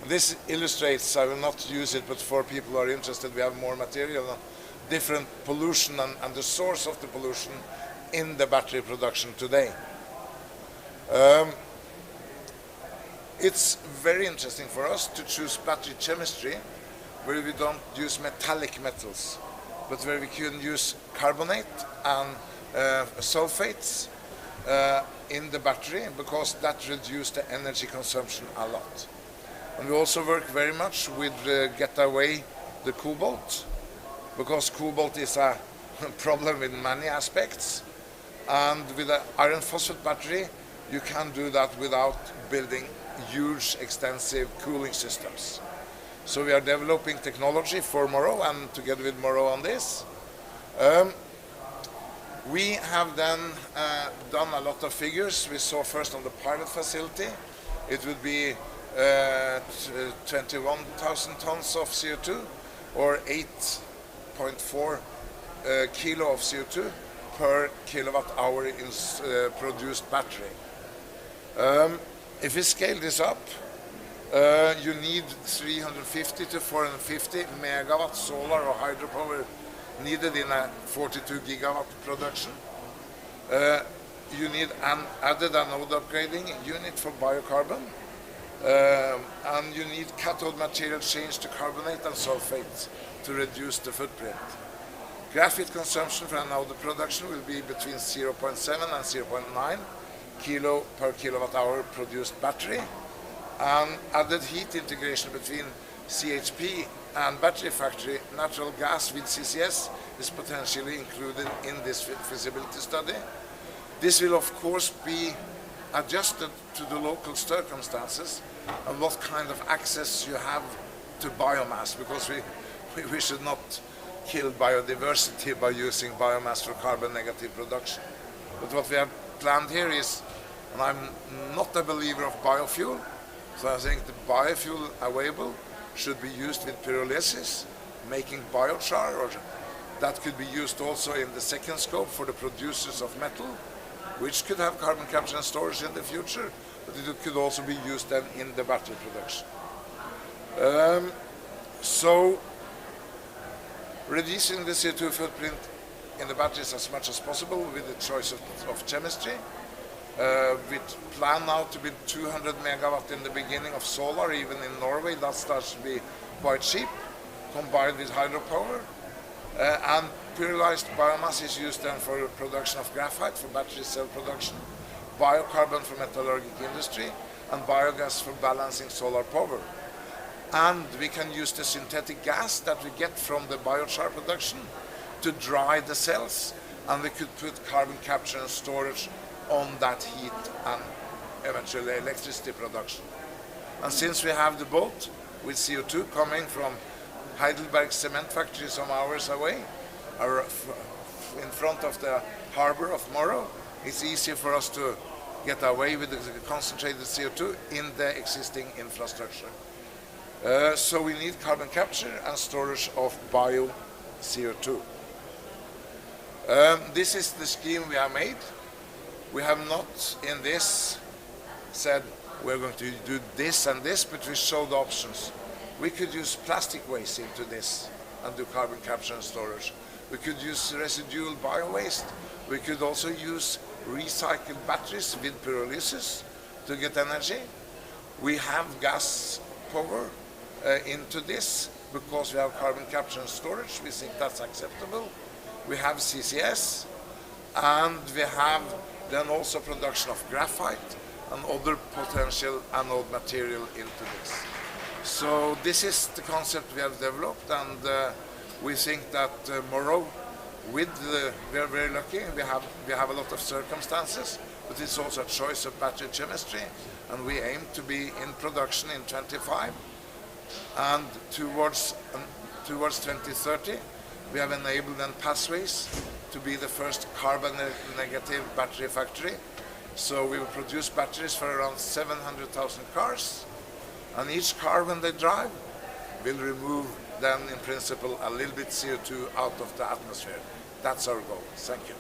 Speaker 5: This illustrates, I will not use it, but for people who are interested, we have more material on different pollution and the source of the pollution in the battery production today. It's very interesting for us to choose battery chemistry where we don't use metallic metals, but where we can use carbonate and sulfates in the battery, because that reduces the energy consumption a lot. And we also work very much with get away the cobalt, because cobalt is a problem in many aspects. And with an iron phosphate battery, you can do that without building huge, extensive cooling systems. So we are developing technology for Morrow, and together with Morrow on this. We have then done a lot of figures. We saw first on the pilot facility, it would be 21,000 tons of CO2, or 8.4 kilo of CO2 per kilowatt hour in produced battery. If we scale this up, you need 350 to 450 megawatt solar or hydropower needed in a 42 gigawatt production. You need an added anode upgrading unit for biocarbon, and you need cathode material change to carbonate and sulfate to reduce the footprint. Graphite consumption for anode production will be between 0.7 and 0.9 kilo per kilowatt hour produced battery, and added heat integration between CHP and battery factory. Natural gas with CCS is potentially included in this feasibility study. This will of course be adjusted to the local circumstances and what kind of access you have to biomass, because we should not kill biodiversity by using biomass for carbon negative production. But what we have planned here is, and I'm not a believer of biofuel, so I think the biofuel available should be used with pyrolysis, making biochar, or that could be used also in the second scope for the producers of metal, which could have carbon capture and storage in the future, but it could also be used then in the battery production. So reducing the CO2 footprint in the batteries as much as possible with the choice of chemistry. We plan now to build 200 megawatt in the beginning of solar, even in Norway. That starts to be quite cheap, combined with hydropower. And pyrolyzed biomass is used then for production of graphite for battery cell production, biocarbon for metallurgic industry, and biogas for balancing solar power. And we can use the synthetic gas that we get from the biochar production to dry the cells, and we could put carbon capture and storage on that heat and eventually electricity production. And since we have the boat with CO2 coming from Heidelberg cement factory some hours away, or in front of the harbor of Morrow, it's easy for us to get away with the concentrated CO2 in the existing infrastructure. So we need carbon capture and storage of bio CO2. This is the scheme we have made. We have not in this said we're going to do this and this, but we show the options. We could use plastic waste into this and do carbon capture and storage. We could use residual bio-waste. We could also use recycled batteries with pyrolysis to get energy. We have gas power into this because we have carbon capture and storage. We think that's acceptable. We have CCS, and we have then also production of graphite and other potential anode material into this. So this is the concept we have developed, and we think that Morrow, we are very lucky. We have a lot of circumstances, but it's also a choice of battery chemistry, and we aim to be in production in 25, and towards 2030, we have enabled then pathways to be the first carbon negative battery factory. So we will produce batteries for around 700,000 cars, and each car when they drive will remove then in principle a little bit CO2 out of the atmosphere. That's our goal. Thank you.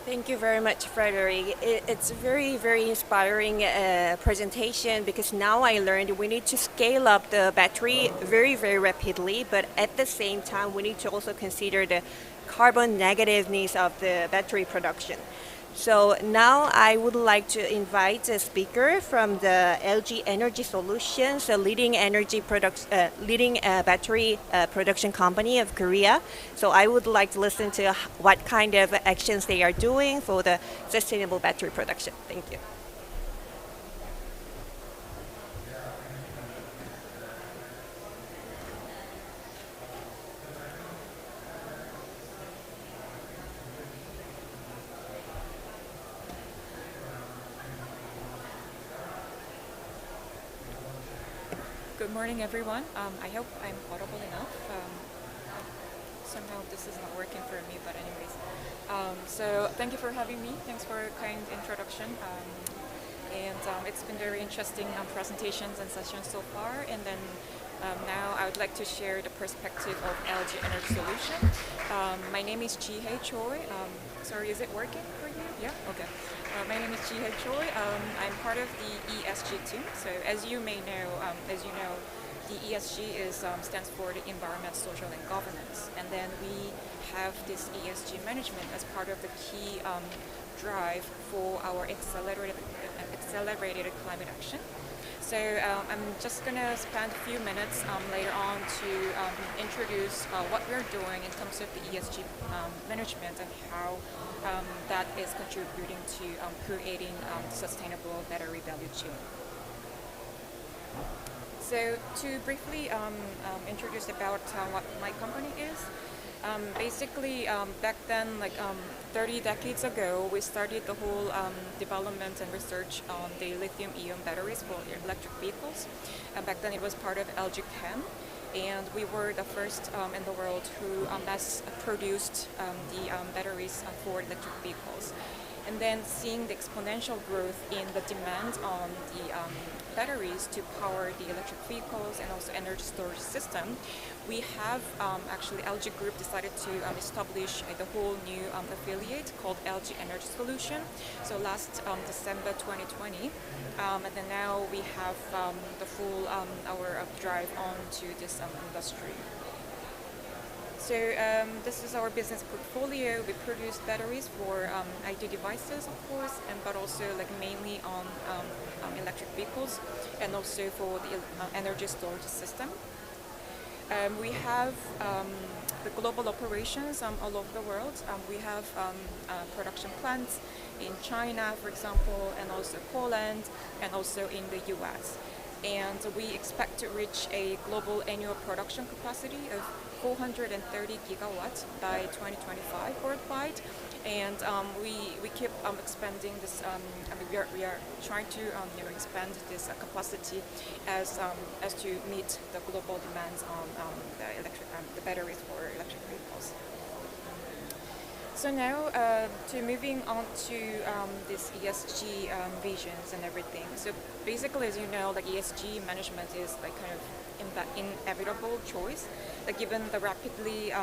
Speaker 1: Thank you very much, Frederick. It's a very, very inspiring presentation, because now I learned we need to scale up the battery very, very rapidly, but at the same time we need to also consider the carbon negativeness of the battery production. So now I would like to invite a speaker from the LG Energy Solutions, a leading battery production company of Korea. So I would like to listen to what kind of actions they are doing for the sustainable battery production. Thank you.
Speaker 6: Good morning, everyone. I hope I'm audible enough. Somehow this is not working for me, but anyways. So thank you for having me. Thanks for a kind introduction. It's been very interesting presentations and sessions so far. And then now I would like to share the perspective of LG Energy Solution. My name is Ji-Hae Choi. Sorry, is it working for you? Yeah? Okay. My name is Ji-Hae Choi. I'm part of the ESG team. So as you know, the ESG stands for the environment, social, and governance. And then we have this ESG management as part of the key drive for our accelerated climate action. So I'm just going to spend a few minutes later on to introduce what we're doing in terms of the ESG management and how that is contributing to creating sustainable battery value chain. So to briefly introduce about what my company is, Basically, back then, like 30 decades ago, we started the whole development and research on the lithium-ion batteries for electric vehicles. Back then, it was part of LG Chem, and we were the first in the world who mass-produced the batteries for electric vehicles. And then seeing the exponential growth in the demand on the batteries to power the electric vehicles and also energy storage system, we have actually LG Group decided to establish the whole new affiliate called LG Energy Solution. So last December 2020, and then now we have the full our drive onto this industry. So this is our business portfolio. We produce batteries for IT devices, of course, but also like mainly on electric vehicles and also for the energy storage system. We have the global operations all over the world. We have production plants in China, for example, and also Poland, and also in the US. And we expect to reach a global annual production capacity of 430 gigawatts by 2025 worldwide. And we keep expanding this. We are trying to expand this capacity as to meet the global demands on the batteries for electric vehicles. So now to moving on to this ESG visions and everything. So basically, as you know, like ESG management is like kind of inevitable choice, like given the rapidly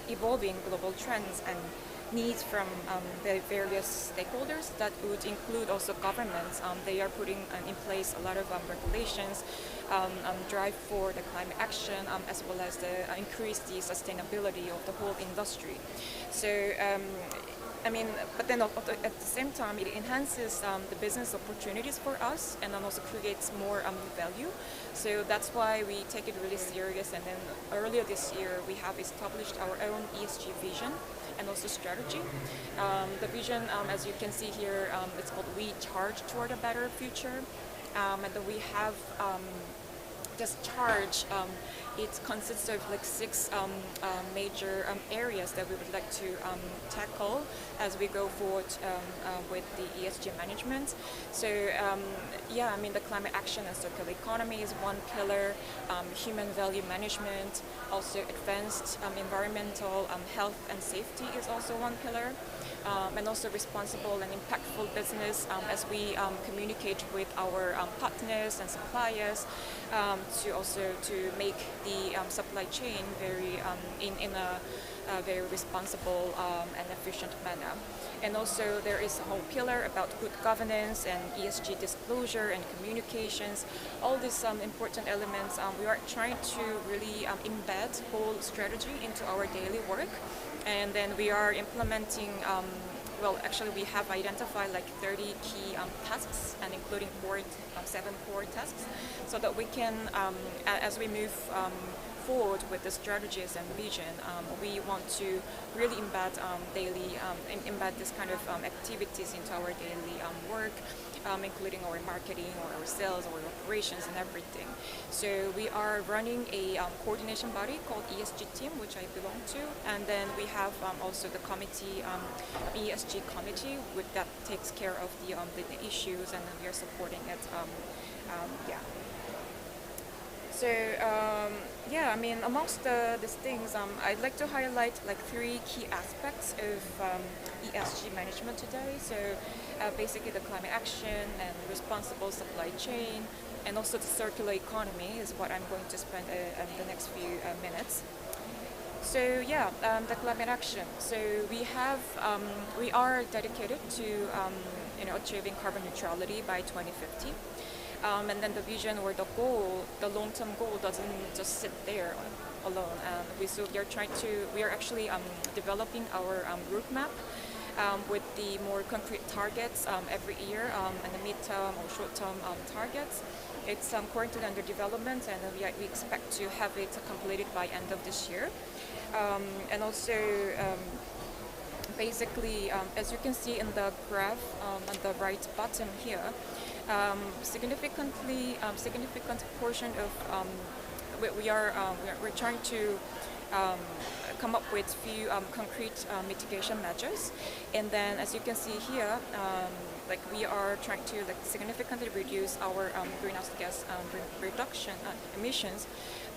Speaker 6: evolving global trends and needs from the various stakeholders that would include also governments. They are putting in place a lot of regulations, drive for the climate action, as well as the increase the sustainability of the whole industry. So but then at the same time, it enhances the business opportunities for us and then also creates more value. So that's why we take it really serious. And then earlier this year, we have established our own ESG vision and also strategy. The vision, as you can see here, it's called We Charge Toward a Better Future. And then we have this charge. It consists of like 6 major areas that we would like to tackle as we go forward with the ESG management. So the climate action and circular economy is one pillar, human value management, also advanced environmental health and safety is also one pillar. And also responsible and impactful business as we communicate with our partners and suppliers to make the supply chain very in a very responsible and efficient manner. And also there is a whole pillar about good governance and ESG disclosure and communications. All these important elements we are trying to really embed whole strategy into our daily work. And then we are implementing, actually we have identified like 30 key tasks and including 7 core tasks so that we can, as we move forward with the strategies and vision, we want to really embed embed this kind of activities into our daily work, including our marketing or our sales or operations and everything. So we are running a coordination body called ESG team, which I belong to, and then we have also the committee, ESG committee, that takes care of the issues, and then we are supporting it. So amongst these things, I'd like to highlight like 3 key aspects of ESG management today. So basically the climate action and responsible supply chain, and also the circular economy is what I'm going to spend the next few minutes. So the climate action. So we are dedicated to achieving carbon neutrality by 2050. And then the vision or the goal, the long-term goal doesn't just sit there alone. We are actually developing our roadmap with the more concrete targets every year, and the mid-term or short-term targets. It's currently under development, and we expect to have it completed by end of this year. And also, basically, as you can see in the graph on the right bottom here, significant portion of we're trying to come up with few concrete mitigation measures. And then, as you can see here, like we are trying to like significantly reduce our greenhouse gas reduction emissions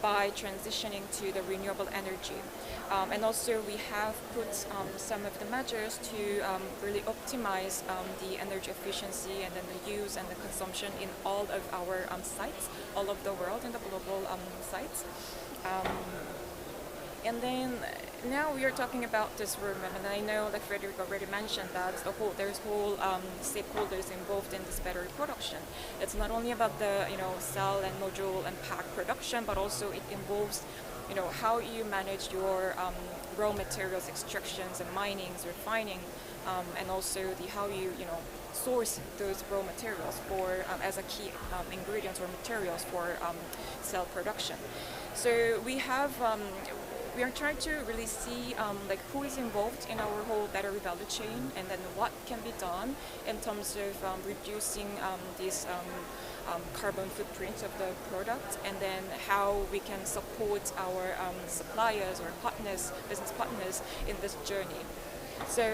Speaker 6: by transitioning to the renewable energy. And also we have put some of the measures to really optimize the energy efficiency and then the use and the consumption in all of our sites, all over the world in the global sites. And then now we are talking about this roadmap, and I know that Frederick already mentioned that there's whole stakeholders involved in this battery production. It's not only about the cell and module and pack production, but also it involves how you manage your raw materials extractions and minings, refining, and also how you source those raw materials for as a key ingredients or materials for cell production. So we have. We are trying to really see like who is involved in our whole battery value chain, and then what can be done in terms of reducing this carbon footprint of the product, and then how we can support our suppliers or partners, business partners in this journey. So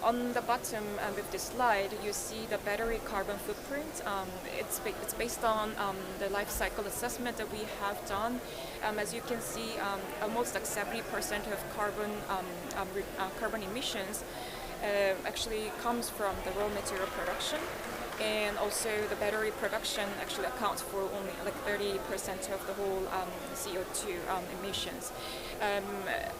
Speaker 6: on the bottom of this slide, you see the battery carbon footprint. It's based on the life cycle assessment that we have done. As you can see, almost like 70% of carbon emissions actually comes from the raw material production. And also the battery production actually accounts for only like 30% of the whole CO2 emissions.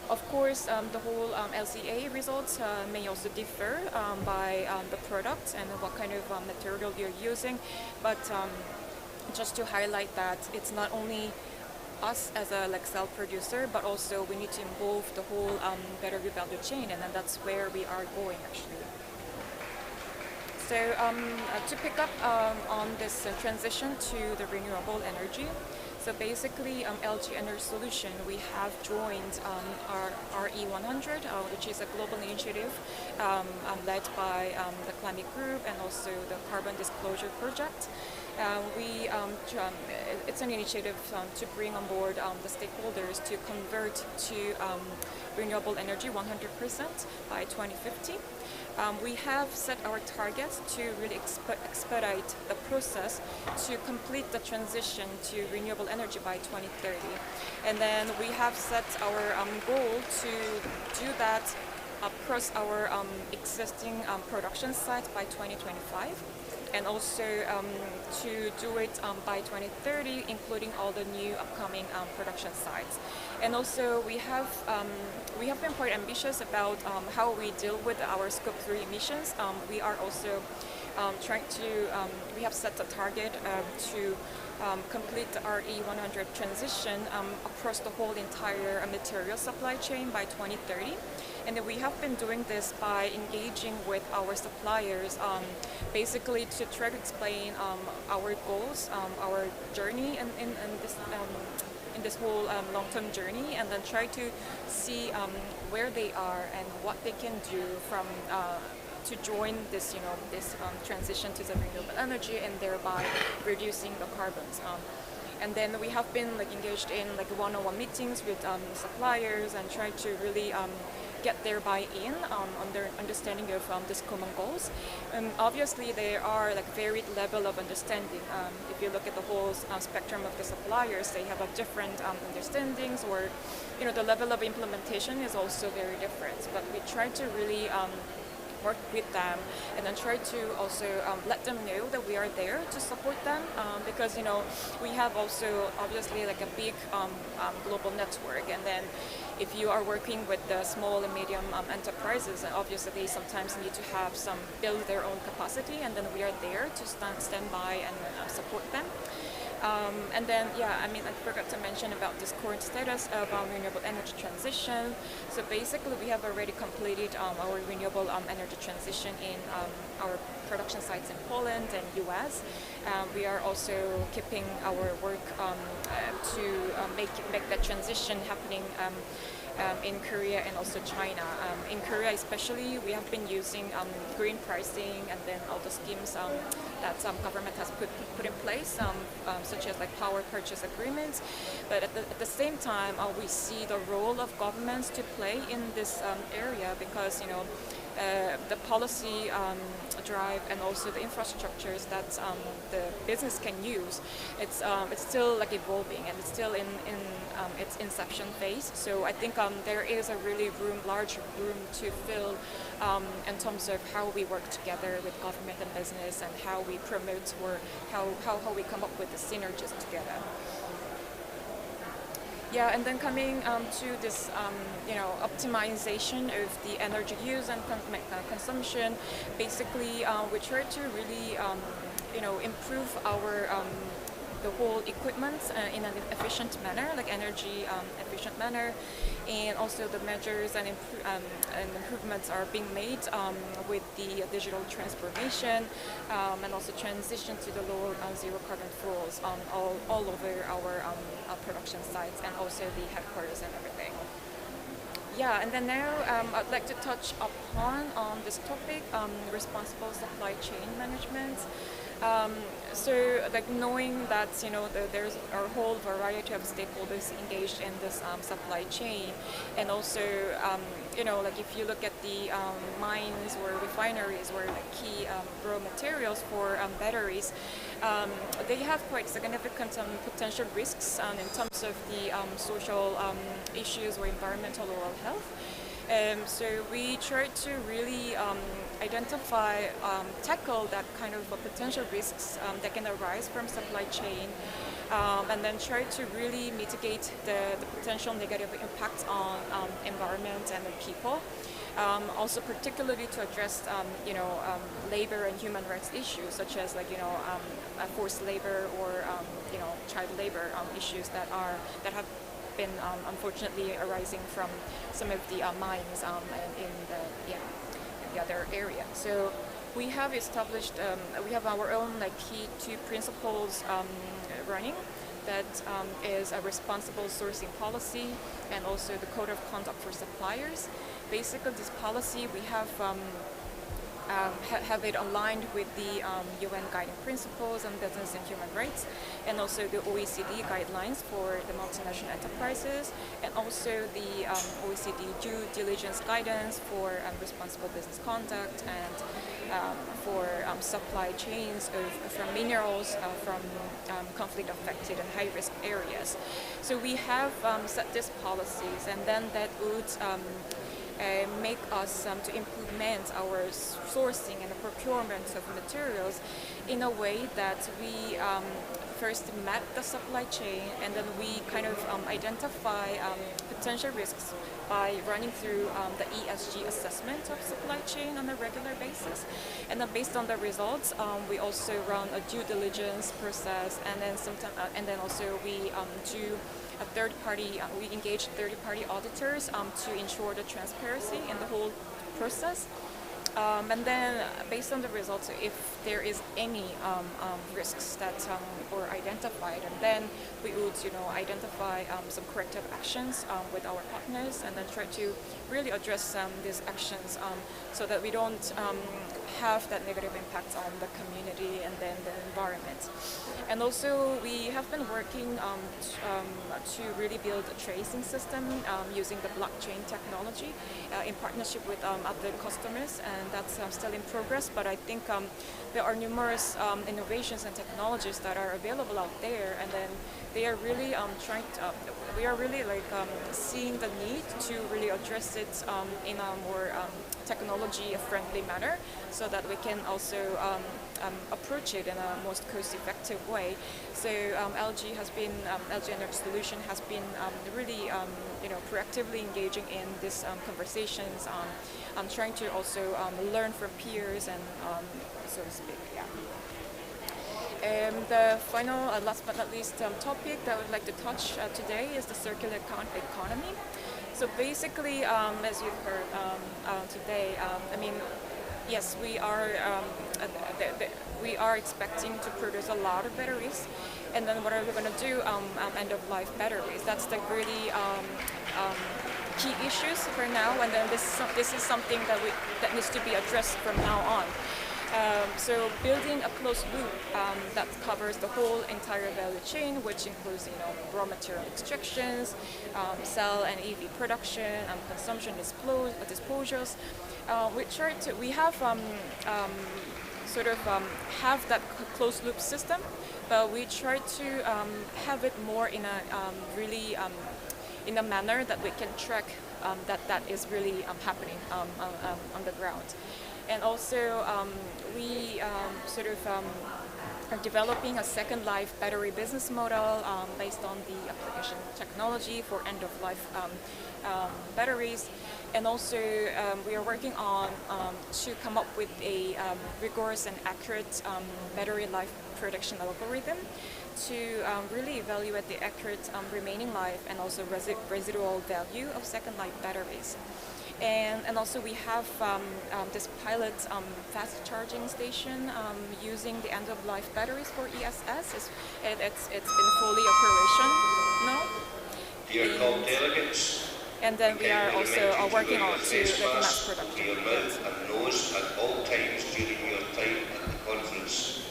Speaker 6: Of course, the whole LCA results may also differ by the product and what kind of material you're using, but just to highlight that it's not only us as a cell producer, but also we need to involve the whole battery value chain, and then that's where we are going actually. So to pick up on this transition to the renewable energy, so basically LG Energy Solution, we have joined our RE100, which is a global initiative led by the Climate Group and also the Carbon Disclosure Project. It's an initiative to bring on board the stakeholders to convert to renewable energy 100% by 2050. We have set our targets to really expedite the process to complete the transition to renewable energy by 2030. And then we have set our goal to do that across our existing production sites by 2025. And also to do it by 2030, including all the new upcoming production sites. And also we have been quite ambitious about how we deal with our Scope 3 emissions. We are also we have set a target to complete the RE100 transition across the whole entire material supply chain by 2030. And then we have been doing this by engaging with our suppliers, basically to try to explain our goals, our journey in this whole long-term journey, and then try to see where they are and what they can do from to join this, transition to the renewable energy, and thereby reducing the carbons. And then we have been engaged in one-on-one meetings with suppliers and try to really get their buy-in on their understanding of these common goals. Obviously, there are varied level of understanding. If you look at the whole spectrum of the suppliers, they have a different understandings, or the level of implementation is also very different. But we try to really work with them and then try to also let them know that we are there to support them, because we have also obviously a big global network, and then if you are working with the small and medium enterprises, obviously they sometimes need to have build their own capacity, and then we are there to stand by and support them. And then, I forgot to mention about this current status of our renewable energy transition. So basically, we have already completed our renewable energy transition in our production sites in Poland and US. we are also keeping our work to make that transition happening in Korea and also China. In Korea especially, we have been using green pricing and then all the schemes that government has put in place, such as like power purchase agreements. But at the same time, we see the role of governments to play in this area, because the policy drive and also the infrastructures that the business can use, it's still like evolving, and it's still in its inception phase. So I think there is a really large room to fill in terms of how we work together with government and business, and how we promote, or how we come up with the synergies together. Yeah, and then coming to this, optimization of the energy use and consumption. Basically, we try to really, improve our the whole equipment in an efficient manner, like energy efficient manner, and also the measures and improvements are being made with the digital transformation, and also transition to the low zero carbon fuels all over our production sites, and also the headquarters and everything. Yeah, and then now I'd like to touch upon this topic, responsible supply chain management. So, like, knowing that there's a whole variety of stakeholders engaged in this supply chain, and also like if you look at the mines or refineries, or like key raw materials for batteries, they have quite significant potential risks in terms of the social issues or environmental or health. So we try to really identify, tackle that kind of potential risks that can arise from supply chain, and then try to really mitigate the potential negative impacts on environment and the people. Also, particularly to address, labor and human rights issues, such as forced labor or child labor issues that have been unfortunately arising from some of the mines in the other area. So we have established, we have our own key 2 principles running. That is a responsible sourcing policy, and also the code of conduct for suppliers. Basically, this policy we have it aligned with the UN guiding principles on business and human rights, and also the OECD guidelines for the multinational enterprises, and also the OECD due diligence guidance for responsible business conduct, and for supply chains from minerals from conflict affected and high risk areas. So we have set these policies, and then that would make us to implement our sourcing and the procurement of materials in a way that we first map the supply chain, and then we kind of identify potential risks by running through the ESG assessment of supply chain on a regular basis. And then based on the results, we also run a due diligence process, and then also we do a third-party, we engage third-party auditors to ensure the transparency in the whole process. And then, based on the results, if there is any risks that were identified, and then we would, identify some corrective actions with our partners, and then try to really address these actions so that we don't have that negative impact on the community and then the environment. And also, we have been working to really build a tracing system using the blockchain technology in partnership with other customers, and that's still in progress. But I think there are numerous innovations and technologies that are available out there, and then they are really we are really seeing the need to really address it in a more technology-friendly manner, so that we can also approach it in a most cost-effective way. So LG Energy Solution has been really proactively engaging in these conversations, trying to also learn from peers, and so to speak. Yeah. The final, last but not least, topic that I would like to touch today is the circular economy. So basically, as you've heard today, yes, we are expecting to produce a lot of batteries, and then what are we going to do? End-of-life batteries. That's the really key issues for now, and then this is something that needs to be addressed from now on. So building a closed loop that covers the whole entire value chain, which includes raw material extractions, cell and EV production, consumption disposals. We have have that closed loop system, but we try to have it more in a really in a manner that we can track that is really happening on the ground. And also, we are developing a second life battery business model based on the application technology for end-of-life batteries. And also, we are working on to come up with a rigorous and accurate battery life prediction algorithm to really evaluate the accurate remaining life and also residual value of second life batteries. And also we have this pilot fast charging station using the end-of-life batteries for ESS. It's been fully operational.
Speaker 7: Dear COP delegates,
Speaker 6: and then we are also working on to the mass
Speaker 7: to
Speaker 6: production.
Speaker 7: your mouth and nose at all times during your time at the conference,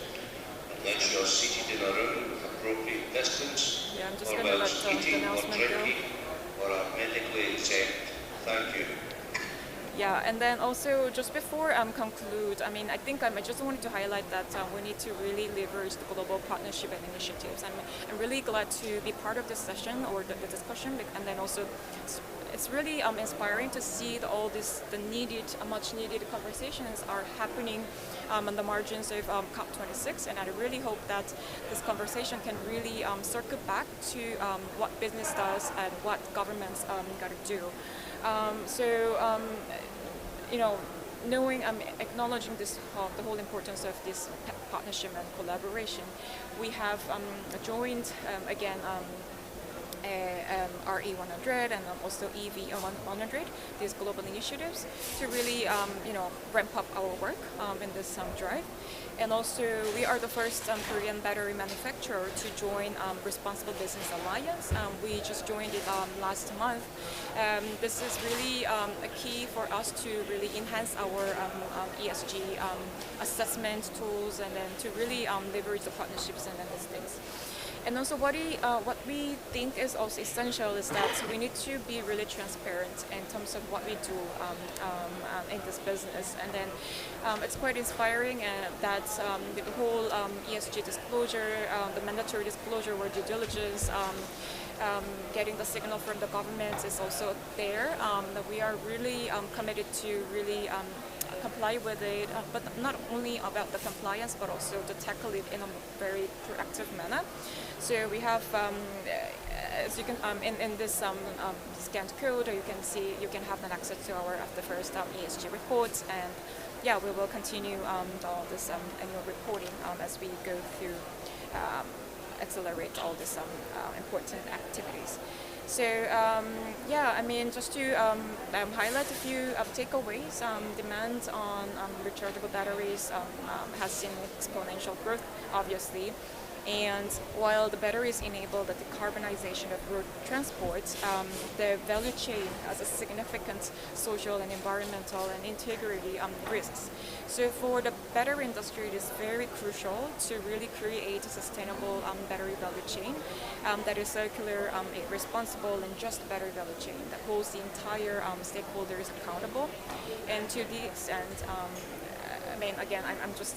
Speaker 7: unless you are seated in a room with appropriate distance,
Speaker 6: Yeah, I'm just
Speaker 7: or
Speaker 6: going to let
Speaker 7: whilst
Speaker 6: the
Speaker 7: eating or
Speaker 6: announcement go.
Speaker 7: drinking, or are medically exempt. Thank you.
Speaker 6: Yeah, and then also just before conclude, I think I just wanted to highlight that we need to really leverage the global partnership and initiatives. I'm really glad to be part of this session or the discussion, and then also it's really inspiring to see all this much needed conversations are happening on the margins of COP26, and I really hope that this conversation can really circle back to what business does and what governments got to do. Knowing, acknowledging this, the whole importance of this partnership and collaboration, we have joined again RE100 and also EV100, these global initiatives, to really ramp up our work in this drive. And also, we are the first Korean battery manufacturer to join Responsible Business Alliance. We just joined it last month. This is really a key for us to really enhance our ESG assessment tools, and then to really leverage the partnerships and then these things. And also what we think is also essential is that we need to be really transparent in terms of what we do in this business. And then it's quite inspiring that the whole ESG disclosure, the mandatory disclosure or due diligence, getting the signal from the government is also there. That we are really committed to really comply with it, but not only about the compliance, but also to tackle it in a very proactive manner. So we have, as you can, in this scanned code, you can have an access to our the first ESG reports, and yeah, we will continue all this annual reporting as we go through, accelerate all these important activities. So just to highlight a few takeaways, demand on rechargeable batteries has seen exponential growth, obviously. And while the batteries enable the decarbonization of road transport, the value chain has a significant social and environmental and integrity risks. So for the battery industry, it is very crucial to really create a sustainable battery value chain that is circular, responsible, and just battery value chain that holds the entire stakeholders accountable. And to the extent, again, I'm just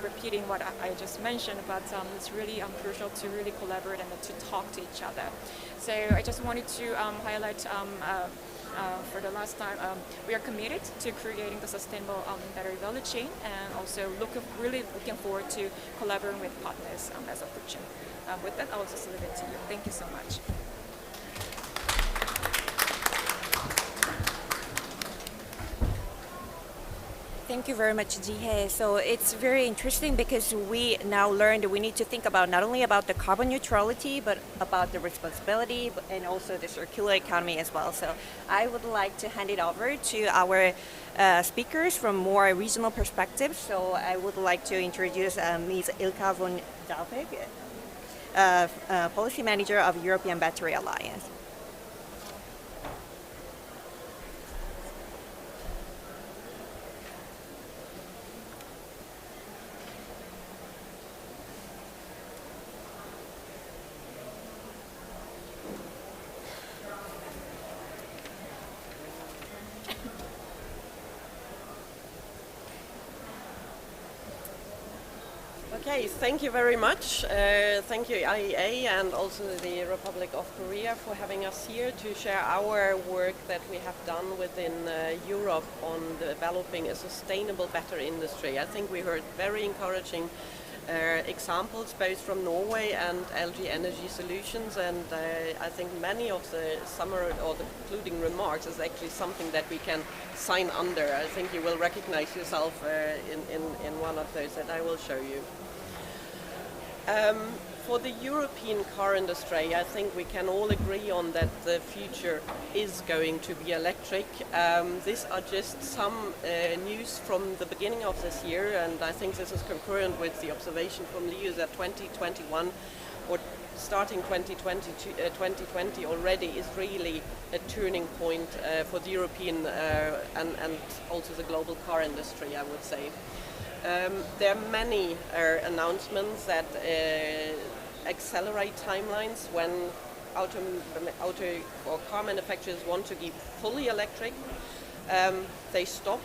Speaker 6: repeating what I just mentioned, but it's really crucial to really collaborate and to talk to each other. So I just wanted to highlight for the last time, we are committed to creating the sustainable battery value chain, and also really looking forward to collaborating with partners as a future. With that, I'll just leave it to you. Thank you so much.
Speaker 1: Thank you very much, Jihae. So it's very interesting because we now learned we need to think about not only about the carbon neutrality, but about the responsibility and also the circular economy as well. So I would like to hand it over to our speakers from more regional perspectives. So I would like to introduce Ms. Ilka von Dalbeck, Policy Manager of European Battery Alliance.
Speaker 8: Okay, thank you very much. Thank you IEA and also the Republic of Korea for having us here to share our work that we have done within Europe on developing a sustainable battery industry. I think we heard very encouraging examples both from Norway and LG Energy Solutions, and I think many of the summary or the concluding remarks is actually something that we can sign under. I think you will recognize yourself in one of those that I will show you. For the European car industry, I think we can all agree on that the future is going to be electric. These are just some news from the beginning of this year, and I think this is concurrent with the observation from Leo that 2021 or starting 2020 already is really a turning point for the European and also the global car industry, I would say. There are many announcements that accelerate timelines when auto or car manufacturers want to be fully electric. They stop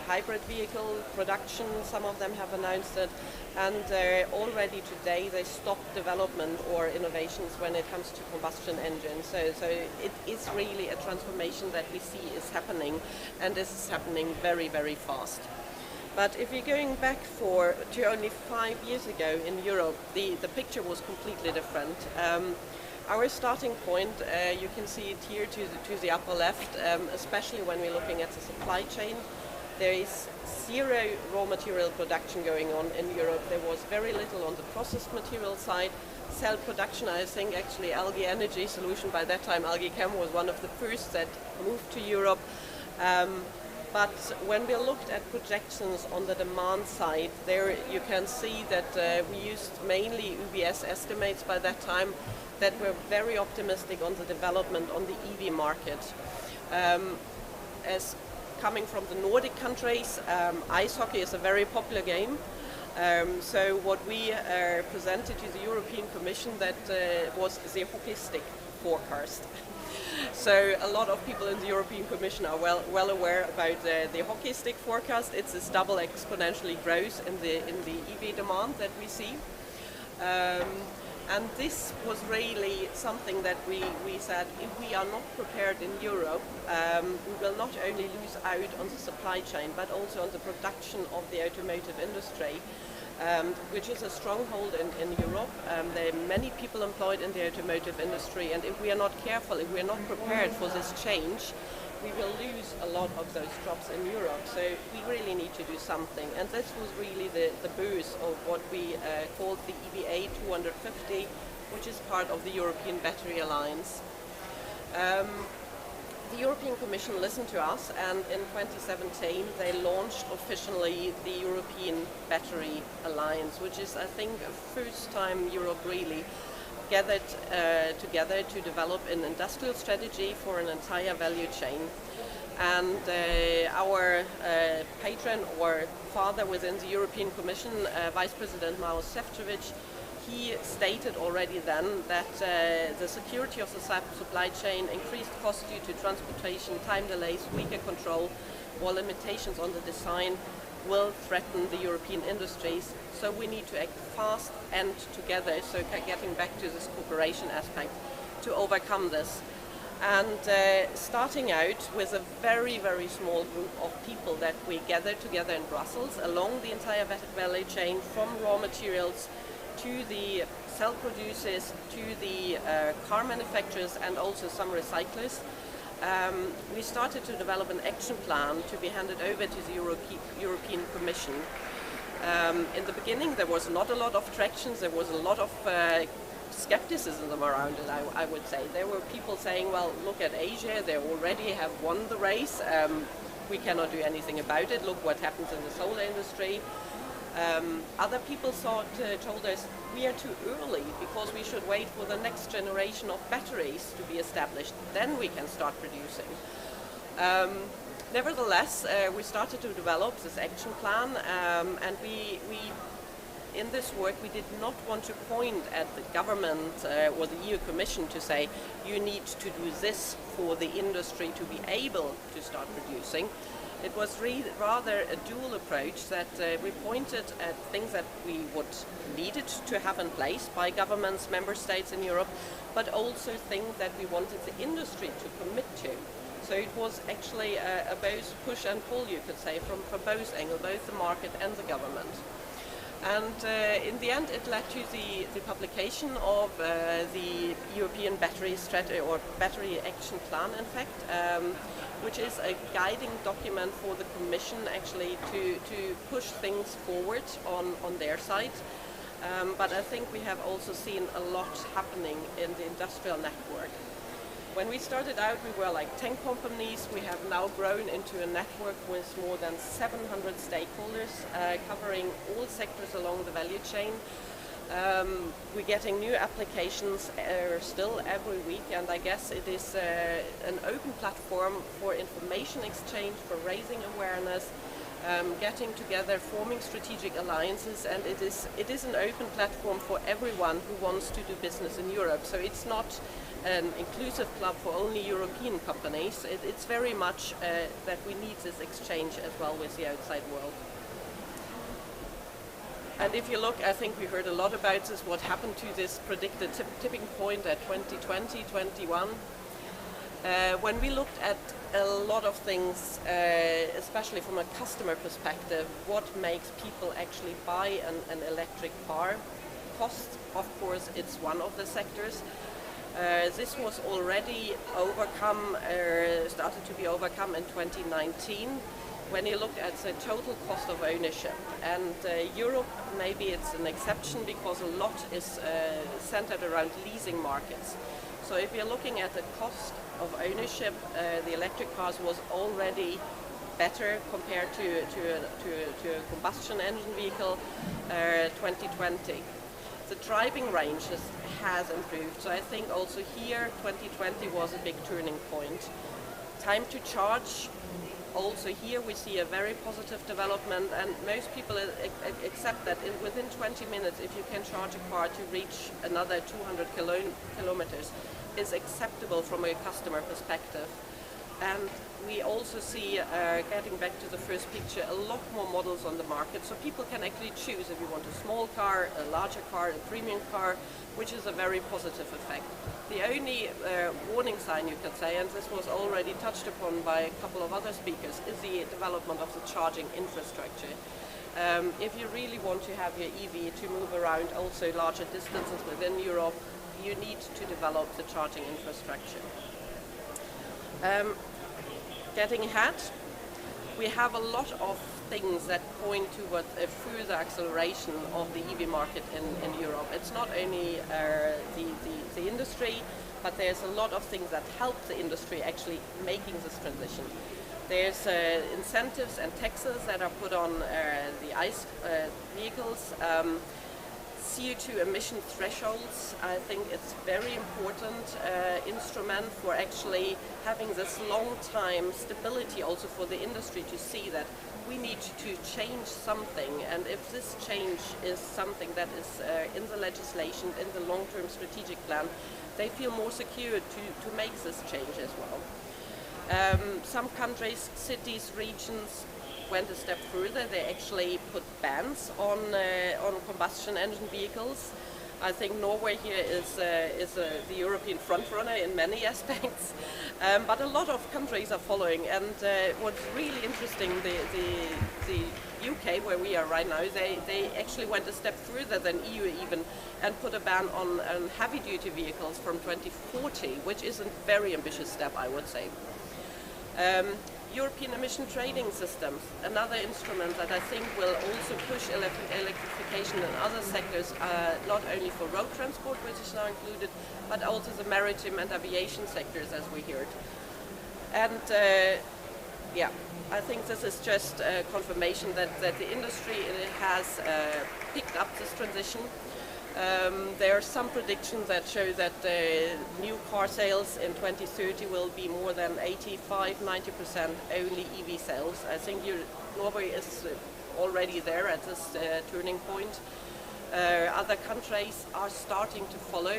Speaker 8: hybrid vehicle production, some of them have announced it, and already today they stop development or innovations when it comes to combustion engines. So it is really a transformation that we see is happening, and this is happening very, very fast. But if you're going back to only 5 years ago in Europe, the picture was completely different. Our starting point, you can see it here to the upper left, especially when we're looking at the supply chain. There is zero raw material production going on in Europe. There was very little on the processed material side. Cell production, I think actually Esg Energy Solution, by that time Esg Chem was one of the first that moved to Europe. But when we looked at projections on the demand side, there you can see that we used mainly UBS estimates by that time that were very optimistic on the development on the EV market. As coming from the Nordic countries, ice hockey is a very popular game. So what we presented to the European Commission that was the hockey stick forecast. So a lot of people in the European Commission are well aware about the hockey stick forecast. It's this double exponentially growth in the EV demand that we see. And this was really something that we said, if we are not prepared in Europe, we will not only lose out on the supply chain, but also on the production of the automotive industry, which is a stronghold in Europe. There are many people employed in the automotive industry, and if we are not careful, if we are not prepared for this change, we will lose a lot of those jobs in Europe. So we really need to do something. And this was really the boost of what we called the EBA 250, which is part of the European Battery Alliance. The European Commission listened to us, and in 2017 they launched officially the European Battery Alliance, which is, I think, the first time Europe really gathered together to develop an industrial strategy for an entire value chain. And our patron or father within the European Commission, Vice President Maros Šefčovič, he stated already then that the security of the supply chain, increased costs due to transportation, time delays, weaker control, or limitations on the design will threaten the European industries. So we need to act fast and together, so getting back to this cooperation aspect, to overcome this. And starting out with a very, very small group of people that we gathered together in Brussels along the entire value chain, from raw materials to the cell producers, to the car manufacturers, and also some recyclers. we started to develop an action plan to be handed over to the European Commission. In the beginning, there was not a lot of traction. There was a lot of skepticism around it, I would say. There were people saying, well, look at Asia, they already have won the race. We cannot do anything about it. Look what happens in the solar industry. Other people told us we are too early because we should wait for the next generation of batteries to be established. Then we can start producing. Nevertheless, we started to develop this action plan, and we in this work we did not want to point at the government or the EU Commission to say you need to do this for the industry to be able to start producing. It was rather a dual approach that we pointed at things that we needed to have in place by governments, member states in Europe, but also things that we wanted the industry to commit to. So it was actually a both push and pull, you could say, from both angles, both the market and the government. And in the end, it led to the publication of the European Battery Strategy, or Battery Action Plan, in fact, which is a guiding document for the Commission actually to push things forward on their side. But I think we have also seen a lot happening in the industrial network. When we started out, we were like 10 companies. We have now grown into a network with more than 700 stakeholders, covering all sectors along the value chain. We're getting new applications still every week, and I guess it is an open platform for information exchange, for raising awareness, getting together, forming strategic alliances, and it is an open platform for everyone who wants to do business in Europe. So it's not an inclusive club for only European companies. It's very much that we need this exchange as well with the outside world. And if you look, I think we heard a lot about this, what happened to this predicted tipping point at 2020, 21. When we looked at a lot of things, especially from a customer perspective, what makes people actually buy an electric car? Cost, of course, it's one of the sectors. This was already started to be overcome in 2019 when you look at the total cost of ownership. And Europe, maybe it's an exception because a lot is centered around leasing markets. So if you're looking at the cost of ownership, the electric cars was already better compared to a combustion engine vehicle 2020. The driving range has improved, so I think also here 2020 was a big turning point. Time to charge, also here we see a very positive development, and most people accept that within 20 minutes, if you can charge a car to reach another 200 kilometers, is acceptable from a customer perspective. And we also see, getting back to the first picture, a lot more models on the market. So people can actually choose if you want a small car, a larger car, a premium car, which is a very positive effect. The only warning sign, you could say, and this was already touched upon by a couple of other speakers, is the development of the charging infrastructure. If you really want to have your EV to move around also larger distances within Europe, you need to develop the charging infrastructure. Getting ahead, we have a lot of things that point towards a further acceleration of the EV market in Europe. It's not only the industry, but there's a lot of things that help the industry actually making this transition. There's incentives and taxes that are put on the ICE vehicles. CO2 emission thresholds, I think it's very important instrument for actually having this long-time stability also for the industry to see that we need to change something, and if this change is something that is in the legislation, in the long-term strategic plan, they feel more secure to make this change as well. Some countries, cities, regions went a step further. They actually put bans on combustion engine vehicles. I think Norway here is the European front runner in many aspects, but a lot of countries are following. And what's really interesting, the UK, where we are right now, they actually went a step further than EU even, and put a ban on heavy-duty vehicles from 2040, which is a very ambitious step, I would say. European emission trading systems, another instrument that I think will also push electrification in other sectors, not only for road transport, which is now included, but also the maritime and aviation sectors, as we heard. And yeah, I think this is just a confirmation that the industry has picked up this transition. There are some predictions that show that new car sales in 2030 will be more than 85–90% only EV sales. I think Norway is already there at this turning point. Other countries are starting to follow,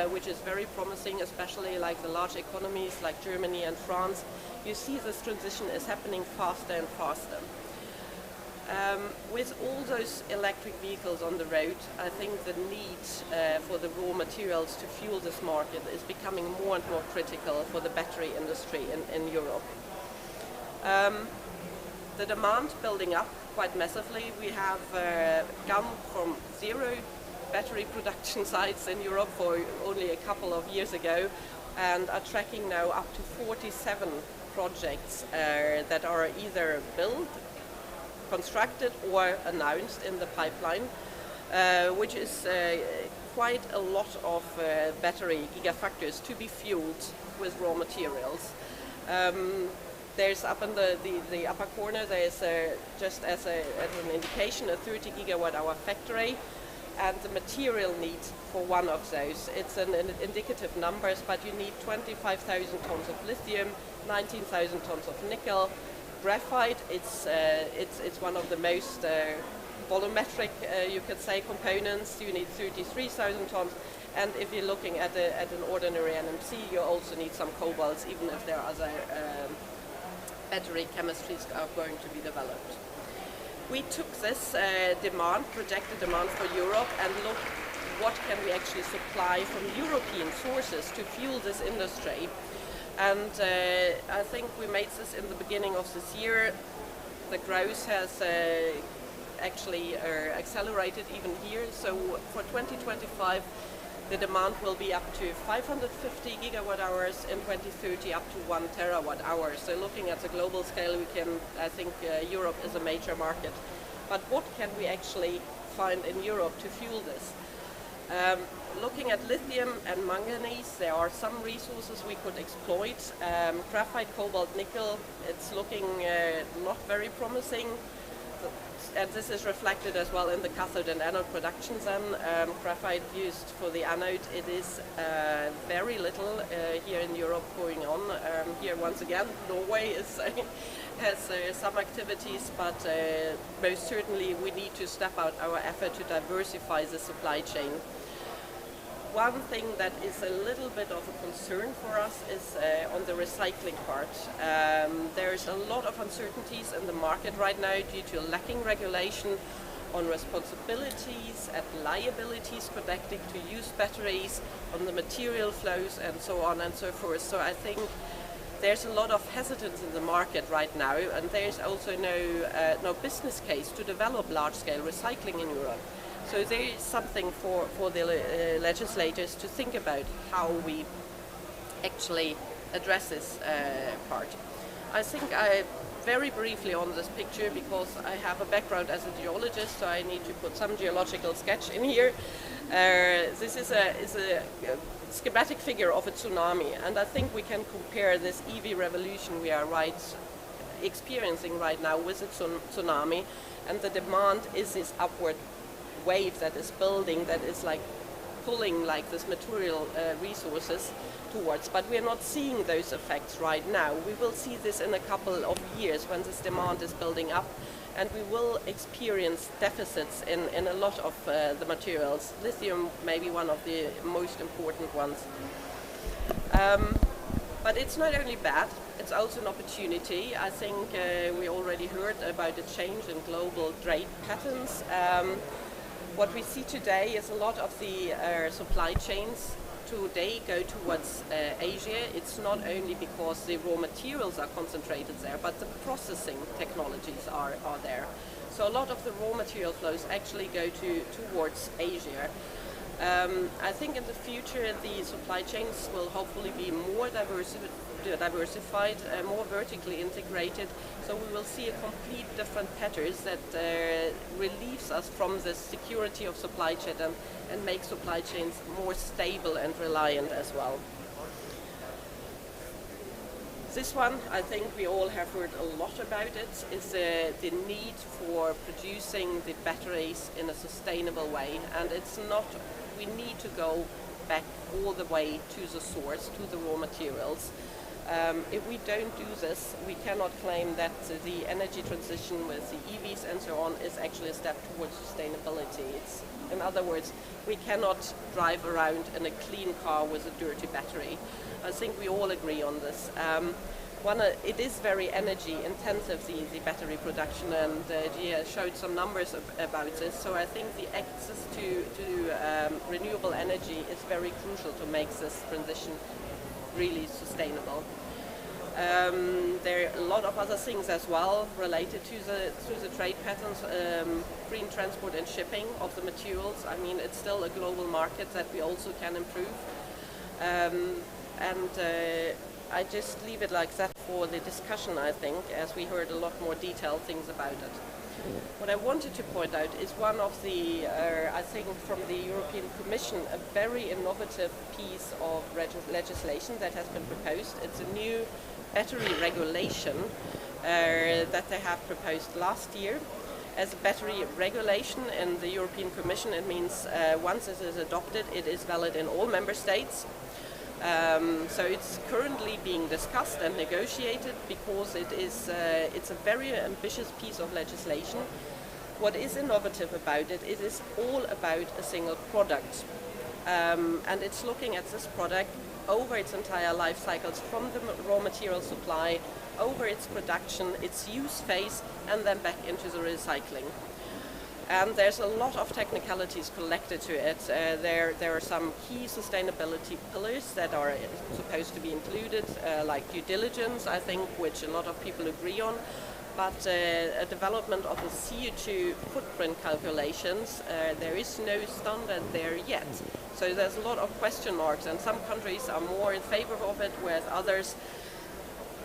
Speaker 8: which is very promising, especially like the large economies like Germany and France. You see this transition is happening faster and faster. With all those electric vehicles on the road, I think the need for the raw materials to fuel this market is becoming more and more critical for the battery industry in Europe. The demand building up quite massively. We have gone from 0 battery production sites in Europe for only a couple of years ago, and are tracking now up to 47 projects that are either built, constructed or announced in the pipeline, which is quite a lot of battery gigafactories to be fueled with raw materials. There's up in the upper corner, there's just as an indication, a 30 gigawatt hour factory, and the material need for one of those. It's an indicative numbers, but you need 25,000 tons of lithium, 19,000 tons of nickel. Graphite, it's one of the most volumetric, you could say, components. You need 33,000 tons, and if you're looking at an ordinary NMC, you also need some cobalts, even if there are other battery chemistries are going to be developed. We took this projected demand for Europe, and looked what can we actually supply from European sources to fuel this industry. And I think we made this in the beginning of this year. The growth has actually accelerated even here. So for 2025, the demand will be up to 550 gigawatt hours, in 2030 up to 1 terawatt hour. So looking at the global scale, I think Europe is a major market. But what can we actually find in Europe to fuel this? Looking at lithium and manganese, there are some resources we could exploit. Graphite, cobalt, nickel, it's looking not very promising. And this is reflected as well in the cathode and anode productions. Graphite used for the anode, it is very little here in Europe going on. Here once again, Norway has some activities, but most certainly we need to step out our effort to diversify the supply chain. One thing that is a little bit of a concern for us is on the recycling part. There's a lot of uncertainties in the market right now due to lacking regulation on responsibilities and liabilities connected to used batteries, on the material flows and so on and so forth. So I think there's a lot of hesitance in the market right now, and there's also no business case to develop large-scale recycling in Europe. So there is something for the legislators to think about how we actually address this part. I think very briefly on this picture, because I have a background as a geologist, so I need to put some geological sketch in here. This is a schematic figure of a tsunami, and I think we can compare this EV revolution we are experiencing right now with a tsunami, and the demand is this upward wave that is building, that is like pulling like this material resources towards, but we are not seeing those effects right now. We will see this in a couple of years when this demand is building up, and we will experience deficits in a lot of the materials. Lithium may be one of the most important ones. But it's not only bad, it's also an opportunity. I think we already heard about the change in global trade patterns. What we see today is a lot of the supply chains today go towards Asia. It's not only because the raw materials are concentrated there, but the processing technologies are there. So a lot of the raw material flows actually go towards Asia. I think in the future the supply chains will hopefully be more diversified, more vertically integrated, so we will see a complete different patterns that relieves us from the security of supply chain and make supply chains more stable and reliant as well. This one, I think we all have heard a lot about it, is the need for producing the batteries in a sustainable way, and it's not, we need to go back all the way to the source, to the raw materials. If we don't do this, we cannot claim that the energy transition with the EVs and so on is actually a step towards sustainability. In other words, we cannot drive around in a clean car with a dirty battery. I think we all agree on this. It is very energy intensive, the battery production, and Gia showed some numbers about this. So I think the access to renewable energy is very crucial to make this transition really sustainable. There are a lot of other things as well related to the trade patterns, green transport and shipping of the materials. I mean, it's still a global market that we also can improve. I just leave it like that for the discussion, I think, as we heard a lot more detailed things about it. What I wanted to point out is one of the, I think from the European Commission, a very innovative piece of legislation that has been proposed. It's a new battery regulation that they have proposed last year. As a battery regulation in the European Commission, it means once it is adopted, it is valid in all member states. So it's currently being discussed and negotiated because it's a very ambitious piece of legislation. What is innovative about it is all about a single product. And it's looking at this product over its entire life cycles, from the raw material supply, over its production, its use phase, and then back into the recycling. And there's a lot of technicalities connected to it. There are some key sustainability pillars that are supposed to be included, like due diligence, I think, which a lot of people agree on. But a development of the CO2 footprint calculations, there is no standard there yet. So there's a lot of question marks, and some countries are more in favor of it, whereas others,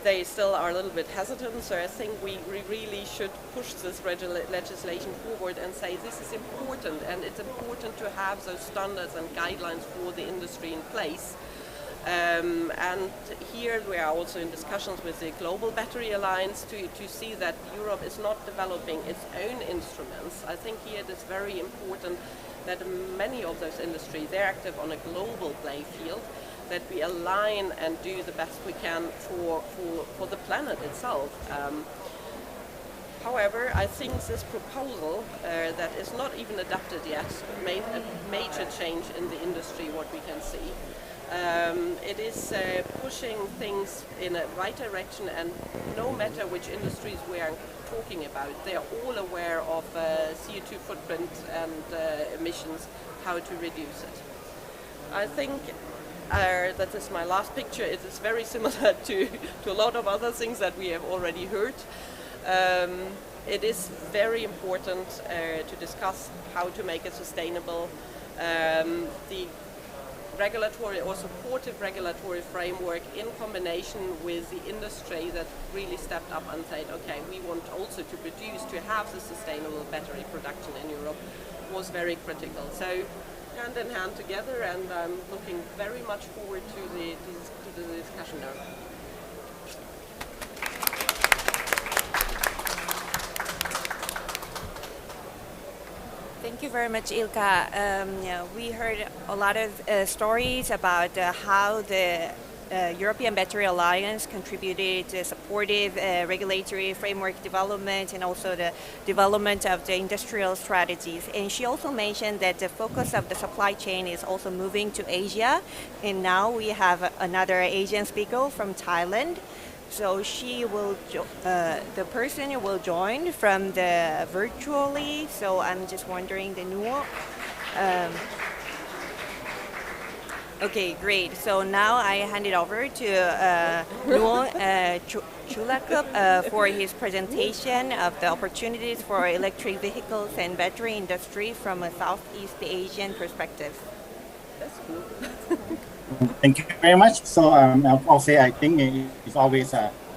Speaker 8: they still are a little bit hesitant. So I think we really should push this legislation forward and say this is important, and it's important to have those standards and guidelines for the industry in place. And here we are also in discussions with the Global Battery Alliance to see that Europe is not developing its own instruments. I think here it is very important that many of those industries, they're active on a global playing field, that we align and do the best we can for the planet itself. However, I think this proposal that is not even adopted yet made a major change in the industry, what we can see. It is pushing things in a right direction, and no matter which industries we are talking about, they are all aware of CO2 footprint and emissions, how to reduce it. I think that is my last picture. It is very similar to a lot of other things that we have already heard. It is very important to discuss how to make it sustainable. The regulatory or supportive regulatory framework in combination with the industry that really stepped up and said, okay, we want also to produce, to have the sustainable battery production in Europe, was very critical. So hand in hand together, and I'm looking very much forward to the discussion now.
Speaker 1: Thank you very much, Ilka. We heard a lot of stories about how the European Battery Alliance contributed to supportive regulatory framework development and also the development of the industrial strategies. And she also mentioned that the focus of the supply chain is also moving to Asia. And now we have another Asian speaker from Thailand. So the person will join from the virtually. So I'm just wondering the Nuo. Okay, great. So now I hand it over to Nuo Chulakup for his presentation of the opportunities for electric vehicles and battery industry from a Southeast Asian perspective.
Speaker 8: That's cool.
Speaker 9: Thank you very much. So I'll say I think it's always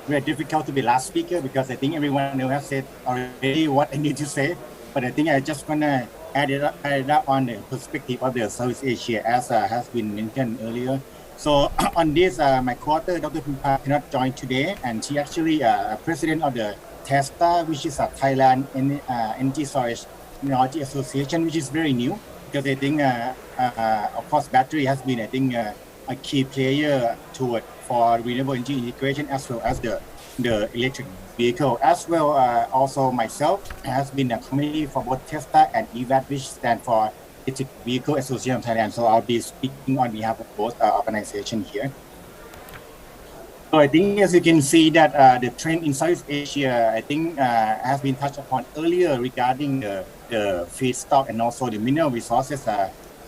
Speaker 9: very difficult to be last speaker because I think everyone has said already what I need to say. But I think I just gonna add it up on the perspective of the Southeast Asia as has been mentioned earlier. So on this, my co-author, Dr. Pipa, cannot join today, and she actually president of the TESTA, which is a Thailand Energy Storage Technology Association, which is very new because I think, of course, battery has been, I think, a key player toward for renewable energy integration as well as the electric vehicle. As well, also myself has been a committee for both TESTA and EVAT, which stand for Electric Vehicle Association of Thailand. So I'll be speaking on behalf of both organizations here. So I think as you can see that the trend in Southeast Asia, I think has been touched upon earlier regarding the feedstock and also the mineral resources.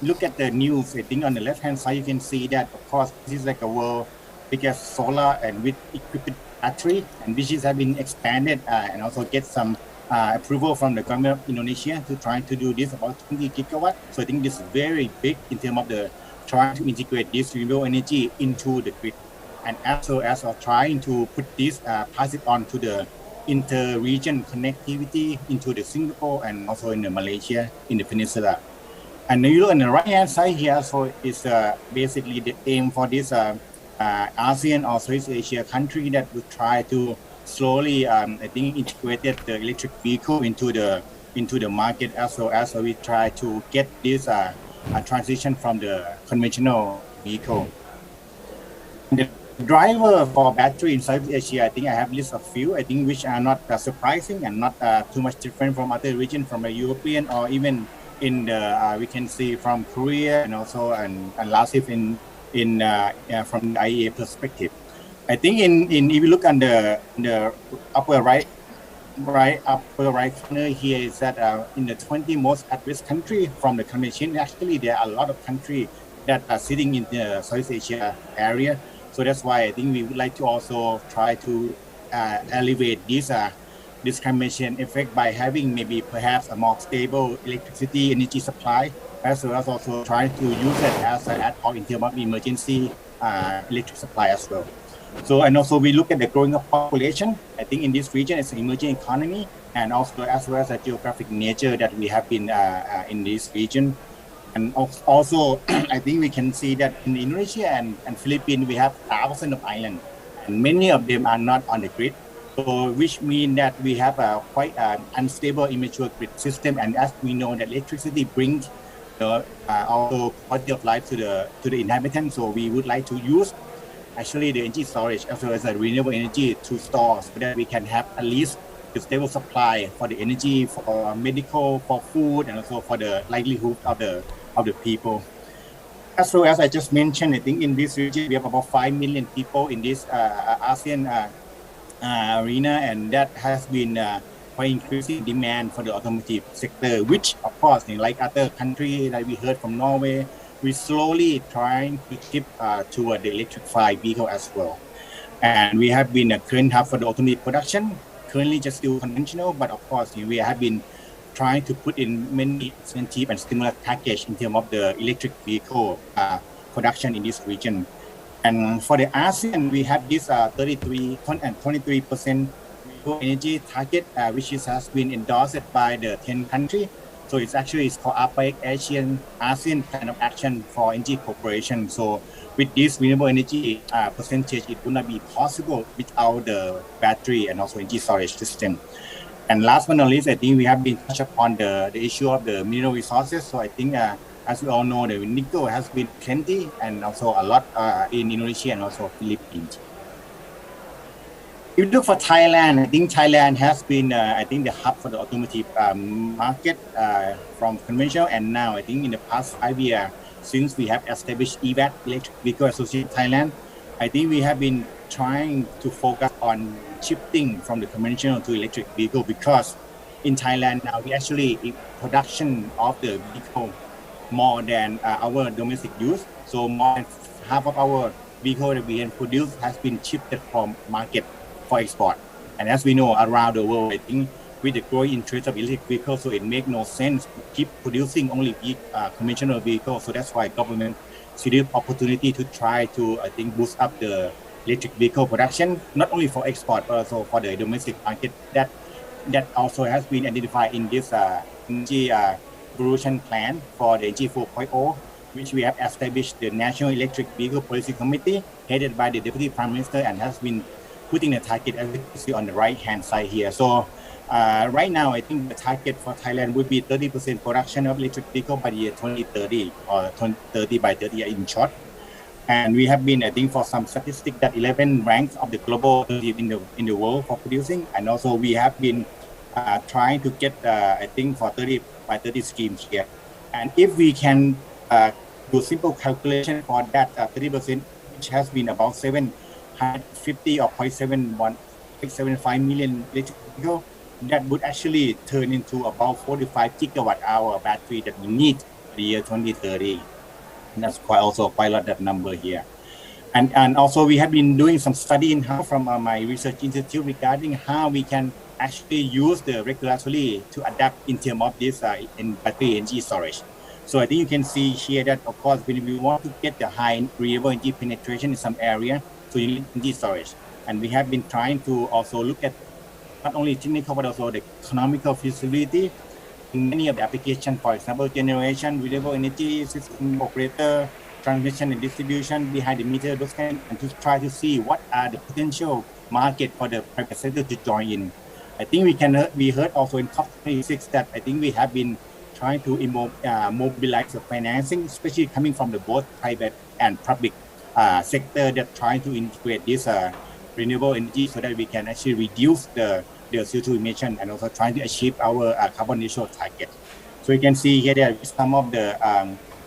Speaker 9: Look at the news. I think on the left-hand side, you can see that, of course, this is like a world biggest solar and wind equipped battery, and which has been expanded and also get some approval from the government of Indonesia to try to do this about 20 gigawatt. So I think this is very big in terms of the trying to integrate this renewable energy into the grid, and also as of trying to put this pass it on to the inter-region connectivity into the Singapore and also in the Malaysia in the peninsula. And you look on the right-hand side here, so it's basically the aim for this ASEAN or Southeast Asia country that would try to slowly, I think, integrated the electric vehicle into the market as well as we try to get this transition from the conventional vehicle. The driver for battery in Southeast Asia, I think I have listed a few, I think, which are not surprising and not too much different from other regions, from a European or even in the we can see from Korea and also and lastly from the IEA perspective. I think if you look on the upper right corner here is that in the 20 most at-risk country from the convention, actually there are a lot of countries that are sitting in the Southeast Asia area. So that's why I think we would like to also try to alleviate this discrimination effect by having maybe perhaps a more stable electricity energy supply, as well as also trying to use it as an ad-hoc in terms of emergency electric supply as well. So, and also we look at the growing of population. I think in this region it's an emerging economy, and also as well as the geographic nature that we have been in this region. And also I think we can see that in Indonesia and Philippines we have thousands of islands, and many of them are not on the grid. So, which means that we have a quite unstable, immature grid system, and as we know that electricity brings also quality of life to the inhabitants. So we would like to use actually the energy storage as well as the renewable energy to store, so that we can have at least the stable supply for the energy, for medical, for food, and also for the livelihood of the people. As well as I just mentioned, I think in this region we have about 5 million people in this ASEAN arena, and that has been quite increasing demand for the automotive sector, which of course, like other countries like we heard from Norway, we're slowly trying to keep toward the electrified vehicle as well. And we have been a current hub for the automotive production, currently just still conventional, but of course we have been trying to put in many incentive and stimulus package in terms of the electric vehicle production in this region. And for the ASEAN, we have this 33 and 23% renewable energy target, which has been endorsed by the 10 countries. So it's called APEC, ASEAN Plan of Action for Energy Cooperation. So with this renewable energy percentage, it would not be possible without the battery and also energy storage system. And last but not least, I think we have been touched upon the issue of the mineral resources. So I think as we all know, the nickel has been plenty and also a lot in Indonesia and also Philippines. If you look for Thailand, I think Thailand has been, the hub for the automotive market from conventional, and now I think in the past 5 years, since we have established EVAT, Electric Vehicle Association Thailand, I think we have been trying to focus on shifting from the conventional to electric vehicle because in Thailand now we actually production of the vehicle more than our domestic use. So more than half of our vehicle that we can produce has been shifted from market for export. And as we know around the world, I think with the growing interest of electric vehicles, so it makes no sense to keep producing only conventional vehicles. So that's why government see the opportunity to try to, I think, boost up the electric vehicle production, not only for export, but also for the domestic market. That also has been identified in this energy evolution plan for the Energy 4.0, which we have established the National Electric Vehicle Policy Committee, headed by the Deputy Prime Minister, and has been putting the target, as you can see on the right-hand side here. So right now, I think the target for Thailand would be 30% production of electric vehicle by the year 2030, or 30 by 30 in short. And we have been, I think, for some statistics, that 11 ranks of the global in the world for producing. And also we have been trying to get, I think, for 30 by 30 schemes here. And if we can do simple calculation for that 30%, which has been about 750 or 0.75 million electric vehicle, that would actually turn into about 45 gigawatt hour battery that we need for the year 2030. And that's quite a lot that number here. And also we have been doing some study from my research institute regarding how we can actually use the regulatory to adapt in terms of this in battery energy storage. So I think you can see here that, of course, when we want to get the high renewable energy penetration in some area, so you need energy storage. And we have been trying to also look at not only technical, but also the economical feasibility in many of the applications, for example, generation, renewable energy, system operator, transmission and distribution, behind the meter, those kind, and to try to see what are the potential market for the private sector to join in. I think we heard also in COP26 that I think we have been trying to mobilize the financing, especially coming from the both private and public sector, that trying to integrate this renewable energy so that we can actually reduce the CO2 emission and also trying to achieve our carbon neutral target. So you can see here that some of the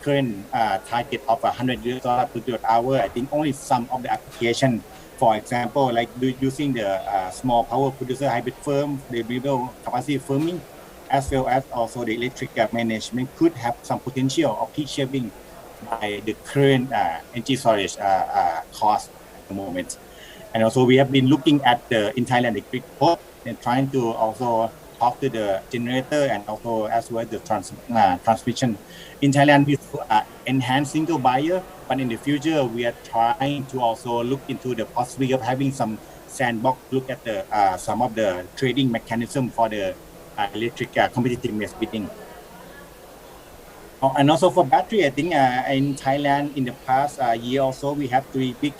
Speaker 9: current target of $100 per kilowatt hour, I think only some of the application, for example, like using the small power producer hybrid firm, the renewable capacity firming, as well as also the electric management, could have some potential of peak shaving by the current energy storage cost at the moment. And also we have been looking at the in Thailand the grid code and trying to also talk to the generator and also as well as the transmission. In Thailand, we enhance single buyer, but in the future we are trying to also look into the possibility of having some sandbox, look at the some of the trading mechanism for the electric competitiveness bidding. And also for battery, I think in Thailand in the past year or so, we have 3 big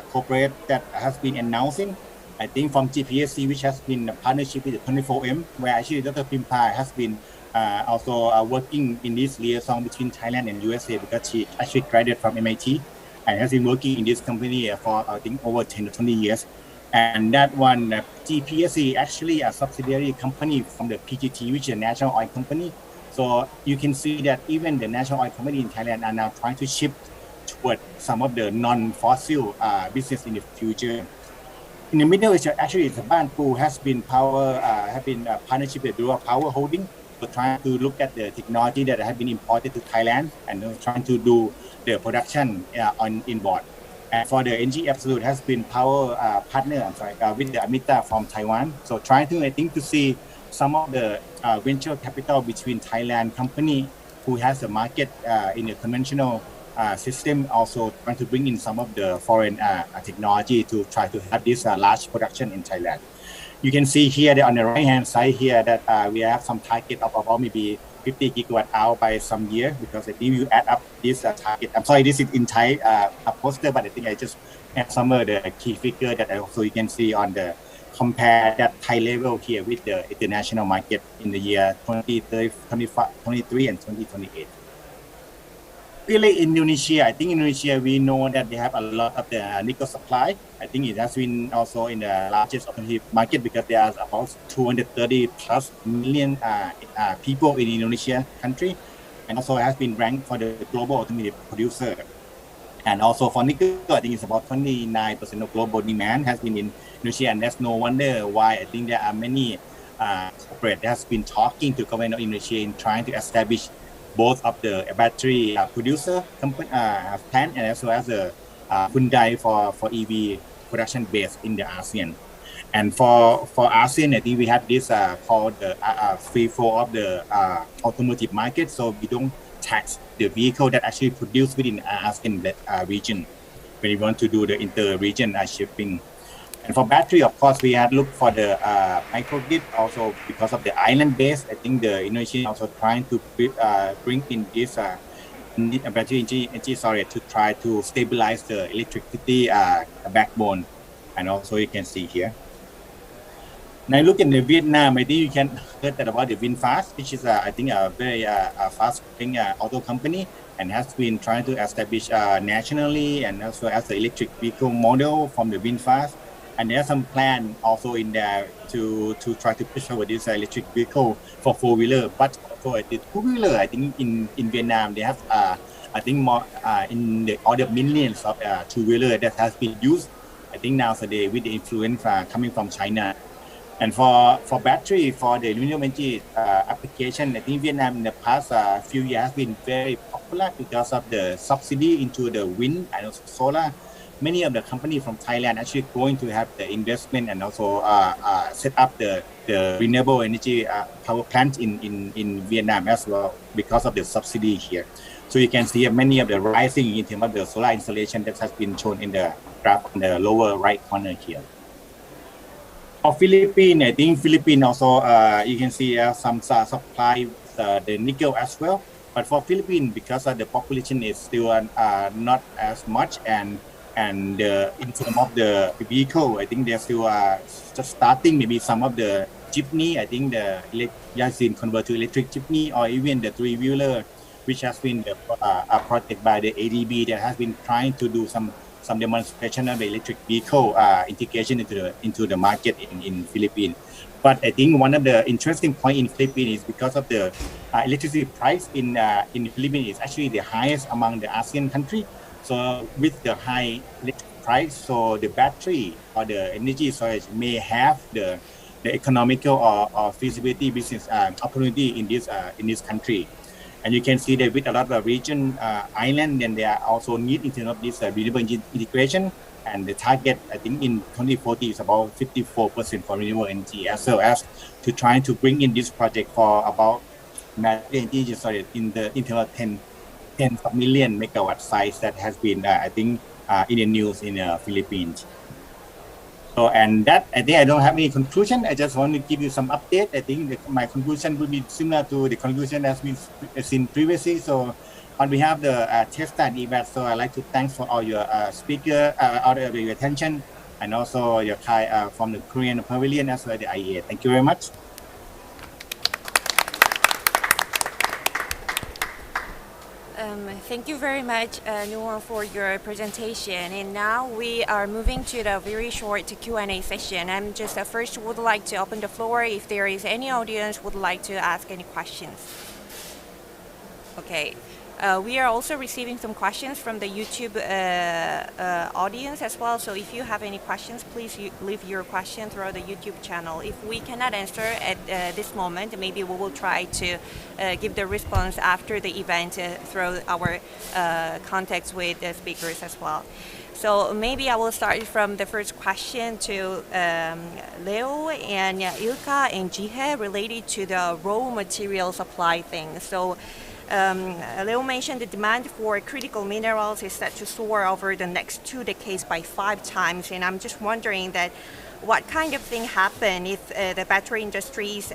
Speaker 9: corporate that has been announcing. I think from GPSC, which has been a partnership with the 24M, where actually Dr. Pimpai has been also working in this liaison between Thailand and USA, because she actually graduated from MIT and has been working in this company for I think over 10 to 20 years. And that one, GPSC, actually a subsidiary company from the PGT, which is a national oil company. So you can see that even the national oil company in Thailand are now trying to shift toward some of the non-fossil business in the future. In the Middle East, actually, the Banpu has been partnership with Dual Power Holding, so trying to look at the technology that have been imported to Thailand and trying to do the production on board. And for the NG Absolute has been power partner, with the Amita from Taiwan. So trying to, I think, to see some of the venture capital between Thailand company who has a market in the conventional system, also trying to bring in some of the foreign technology to try to have this large production in Thailand. You can see here that on the right hand side here that we have some target of about maybe 50 gigawatt hour by some year, because I think you add up this target. I'm sorry, this is in Thai poster, but I think I just add some of the key figure that also you can see on the compare that Thai level here with the international market in the year 2023 and 2028. Really, Indonesia, I think Indonesia, we know that they have a lot of the nickel supply. I think it has been also in the largest automotive market because there are about 230 plus million people in Indonesia country, and also has been ranked for the global automotive producer. And also for nickel, I think it's about 29% of global demand has been in Indonesia, and that's no wonder why I think there are many corporate that has been talking to government of Indonesia in trying to establish both of the battery producer company plant and as well as the Hyundai for EV production base in the ASEAN. And for ASEAN, I think we have this called the free flow of the automotive market. So we don't tax the vehicle that actually produced within ASEAN region when we want to do the inter-region shipping. And for battery, of course, we had looked for the microgrid also because of the island base. I think the Indonesian also trying to bring in this battery energy storage to try to stabilize the electricity backbone. And also you can see here. Now look in the Vietnam, I think you can heard that about the VinFast, which is I think a very fast-growing auto company and has been trying to establish nationally and also as the electric vehicle model from the VinFast. And there's some plan also in there to try to push forward this electric vehicle for four-wheeler, but also the two-wheeler. I think in Vietnam they have I think more in the order of millions of two-wheeler that has been used. I think nowadays with the influence coming from China. And for battery, for the renewable energy application, I think Vietnam in the past few years has been very popular because of the subsidy into the wind and also solar. Many of the companies from Thailand actually going to have the investment and also set up the renewable energy power plant in Vietnam as well because of the subsidy here. So you can see many of the rising in terms of the solar installation that has been shown in the graph in the lower right corner here. For Philippines, I think Philippines also you can see some supply the nickel as well. But for Philippines, because the population is still not as much and in terms of the vehicle, I think they're still just starting. Maybe some of the jeepney, I think the has been converted to electric jeepney or even the three-wheeler, which has been protected by the ADB that has been trying to do some demonstration of the electric vehicle integration into the market in Philippines. But I think one of the interesting point in Philippines is because of the electricity price in Philippines is actually the highest among the ASEAN country. So with the high electric price, so the battery or the energy storage may have the economical or feasibility business opportunity in this country. And you can see that with a lot of region island, then they are also need in terms of this renewable energy integration. And the target, I think, in 2040 is about 54% for renewable energy, as well as to try to bring in this project for about energy storage in terms of tens of million megawatt size that has been, I think, in the news in the Philippines. So, and that, I think I don't have any conclusion. I just want to give you some update. I think my conclusion will be similar to the conclusion that's been seen previously. So on behalf of the TESTA and EBAT, so I'd like to thank for all your speaker, all of your attention, and also your Thai from the Korean Pavilion as well as the IEA. Thank you very much.
Speaker 1: Thank you very much, Nuon, for your presentation. And now we are moving to the very short Q&A session. I'm just first would like to open the floor if there is any audience would like to ask any questions. Okay. We are also receiving some questions from the YouTube audience as well. So if you have any questions, please leave your question through the YouTube channel. If we cannot answer at this moment, maybe we will try to give the response after the event through our contacts with the speakers as well. So maybe I will start from the first question to Leo and Ilka and Jihe related to the raw material supply thing. So Leo mentioned the demand for critical minerals is set to soar over the next 2 decades by 5 times, and I'm just wondering that what kind of thing happen if the battery industries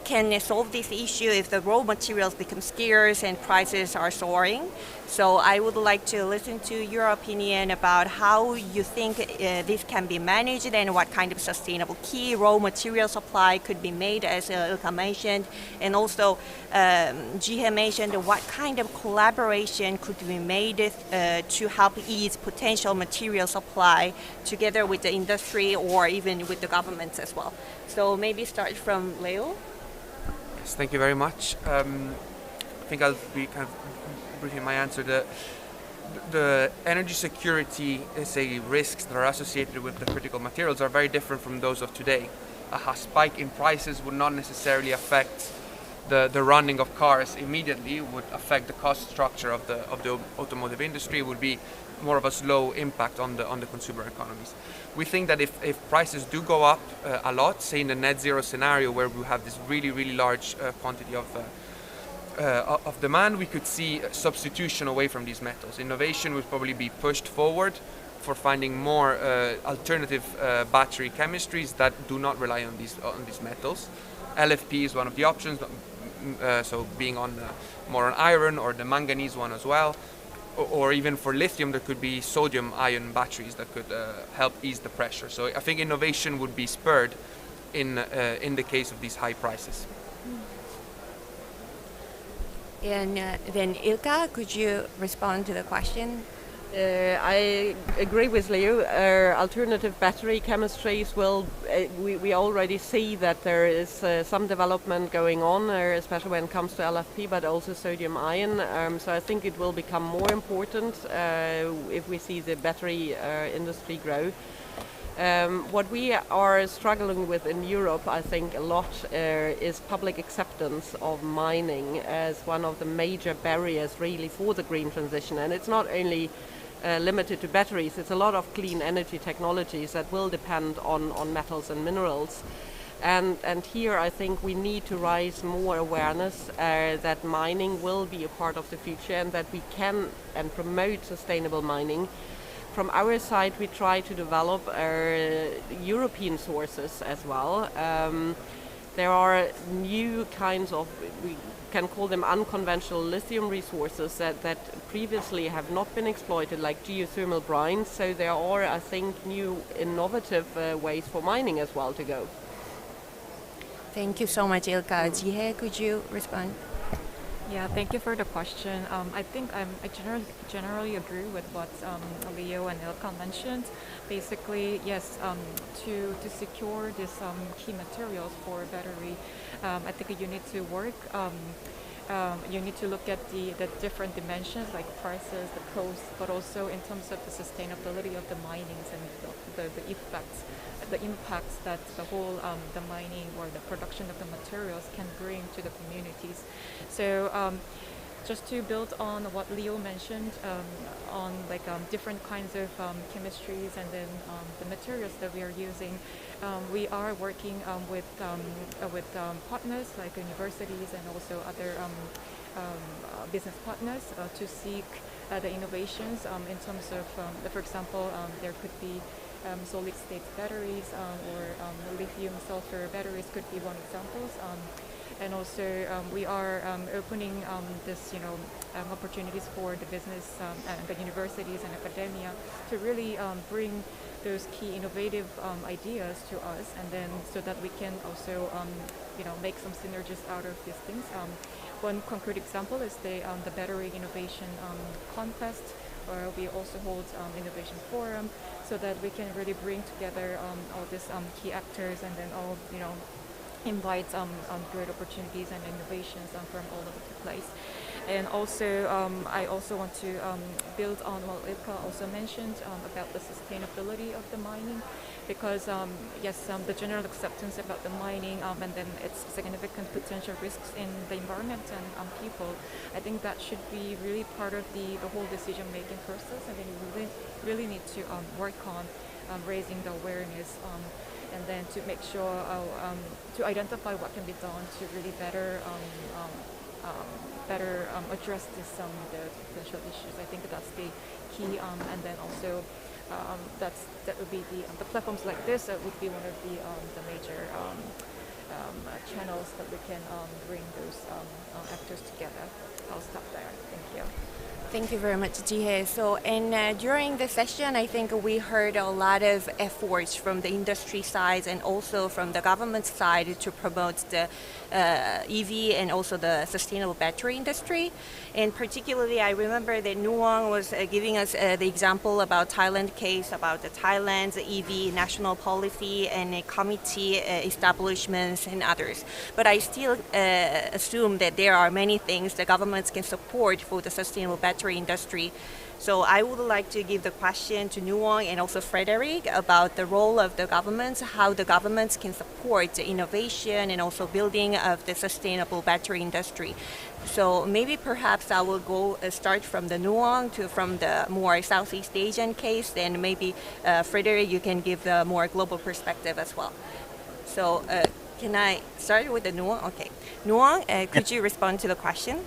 Speaker 1: can solve this issue if the raw materials become scarce and prices are soaring. So I would like to listen to your opinion about how you think this can be managed and what kind of sustainable key raw material supply could be made, as Ilka mentioned, and also Jihe mentioned what kind of collaboration could be made to help ease potential material supply together with the industry or even with the governments as well. So maybe start from Leo.
Speaker 4: Yes, thank you very much. I think I'll be kind of briefing my answer. the energy security, say, risks that are associated with the critical materials are very different from those of today. A spike in prices would not necessarily affect the running of cars immediately, would affect the cost structure of the automotive industry, would be more of a slow impact on the consumer economies. We think that if prices do go up a lot, say in the net zero scenario where we have this really large quantity of demand, we could see substitution away from these metals. Innovation would probably be pushed forward for finding more alternative battery chemistries that do not rely on these metals. LFP is one of the options, so being on more on iron, or the manganese one as well, or even for lithium there could be sodium-ion batteries that could help ease the pressure. So I think innovation would be spurred in the case of these high prices.
Speaker 1: And then Ilka, could you respond to the question?
Speaker 8: I agree with Leo. Alternative battery chemistries will. We already see that there is some development going on, especially when it comes to LFP, but also sodium ion. So I think it will become more important if we see the battery industry grow. What we are struggling with in Europe, I think, a lot is public acceptance of mining as one of the major barriers really for the green transition. And it's not only limited to batteries, it's a lot of clean energy technologies that will depend on metals and minerals. And here I think we need to raise more awareness that mining will be a part of the future and that we can and promote sustainable mining. From our side, we try to develop European sources as well. There are new kinds of, we can call them unconventional lithium resources that previously have not been exploited, like geothermal brines. So there are, I think, new innovative ways for mining as well to go.
Speaker 1: Thank you so much, Ilka. Jihae, could you respond?
Speaker 6: Yeah, thank you for the question. I think I generally agree with what Leo and Ilka mentioned. Basically, yes, to secure these key materials for battery, I think you need to work. You need to look at the different dimensions like prices, the cost, but also in terms of the sustainability of the minings and the effects, the impacts that the whole the mining or the production of the materials can bring to the communities. So just to build on what Leo mentioned on like different kinds of chemistries and then the materials that we are using, we are working with partners like universities and also other business partners to seek the innovations in terms of, for example, there could be solid-state batteries or lithium sulfur batteries could be one examples. And also we are opening this, opportunities for the business and the universities and academia to really bring those key innovative ideas to us, and then so that we can also, make some synergies out of these things. One concrete example is the battery innovation contest, where we also hold innovation forum, so that we can really bring together all these key actors and then all, invite great opportunities and innovations from all over the place. And also, I also want to build on what Ilka also mentioned about the sustainability of the mining, because yes, the general acceptance about the mining and then its significant potential risks in the environment and people, I think that should be really part of the whole decision-making process. I think we really need to work on raising the awareness and then to make sure to identify what can be done to really better address the potential issues. I think that's the key, and then also that would be the platforms like this would be one of the major channels that we can bring those actors together. I'll stop there. Thank you.
Speaker 1: Thank you very much, Jihae. So, and during the session, I think we heard a lot of efforts from the industry side and also from the government side to promote the EV and also the sustainable battery industry. And particularly, I remember that Nuong was giving us the example about Thailand case, about the Thailand's EV national policy and a committee establishments and others. But I still assume that there are many things the governments can support for the sustainable battery battery industry. So I would like to give the question to Nuong and also Frederick about the role of the governments, how the governments can support the innovation and also building of the sustainable battery industry. So maybe perhaps I will go start from the Nuong from the more Southeast Asian case, and maybe Frederick, you can give the more global perspective as well. So can I start with the Nuong? Okay. Nuong, could you respond to the question?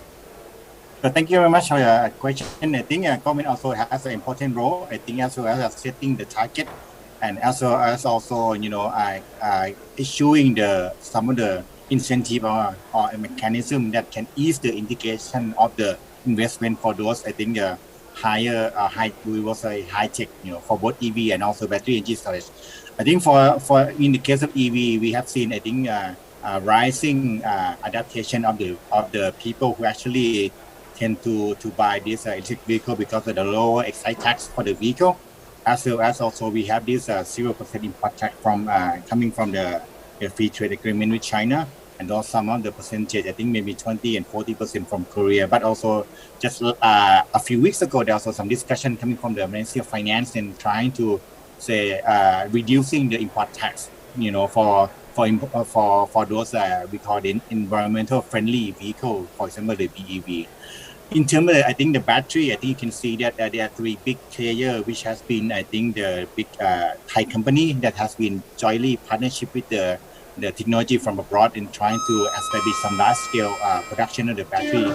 Speaker 9: So thank you very much for your question. I think government also has an important role. I think as well as setting the target, and as also issuing some of the incentive or a mechanism that can ease the indication of the investment for those. I think we will say high tech, for both EV and also battery energy storage. I think for in the case of EV, we have seen rising adaptation of the people who actually tend to buy this electric vehicle because of the lower excise tax for the vehicle, as well as also we have this 0% import tax from coming from the free trade agreement with China, and also some of the percentage, I think maybe 20 and 40% from Korea. But also just a few weeks ago, there was also some discussion coming from the Ministry of Finance and trying to say reducing the import tax, for those we call the environmental friendly vehicle, for example the BEV. In terms of, I think the battery, I think you can see that there are three big players, which has been, I think, the big Thai company that has been jointly partnership with the technology from abroad in trying to establish some large-scale production of the battery,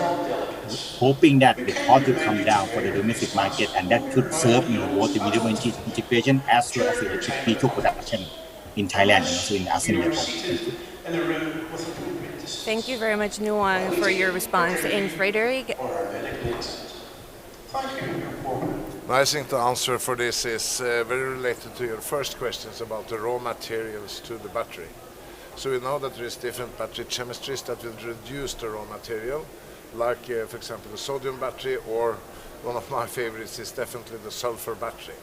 Speaker 9: hoping that the cost will come down for the domestic market, and that could serve both the renewable energy integration as well as the electric vehicle production in Thailand and also in ASEAN level. Thank you.
Speaker 1: Thank you very much, Nuong, for your response. And Frederick?
Speaker 5: I think the answer for this is very related to your first questions about the raw materials to the battery. So we know that there is different battery chemistries that will reduce the raw material, like for example the sodium battery, or one of my favorites is definitely the sulfur battery.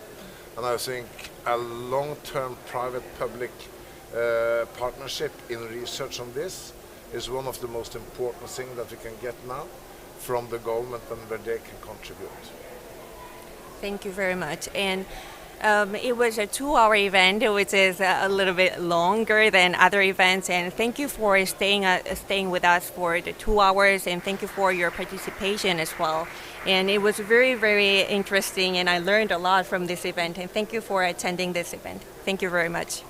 Speaker 5: And I think a long-term private-public partnership in research on this is one of the most important things that we can get now from the government, and where they can contribute.
Speaker 1: Thank you very much. And it was a 2-hour event, which is a little bit longer than other events. And thank you for staying with us for the 2 hours, and thank you for your participation as well. And it was very, very interesting, and I learned a lot from this event. And thank you for attending this event. Thank you very much.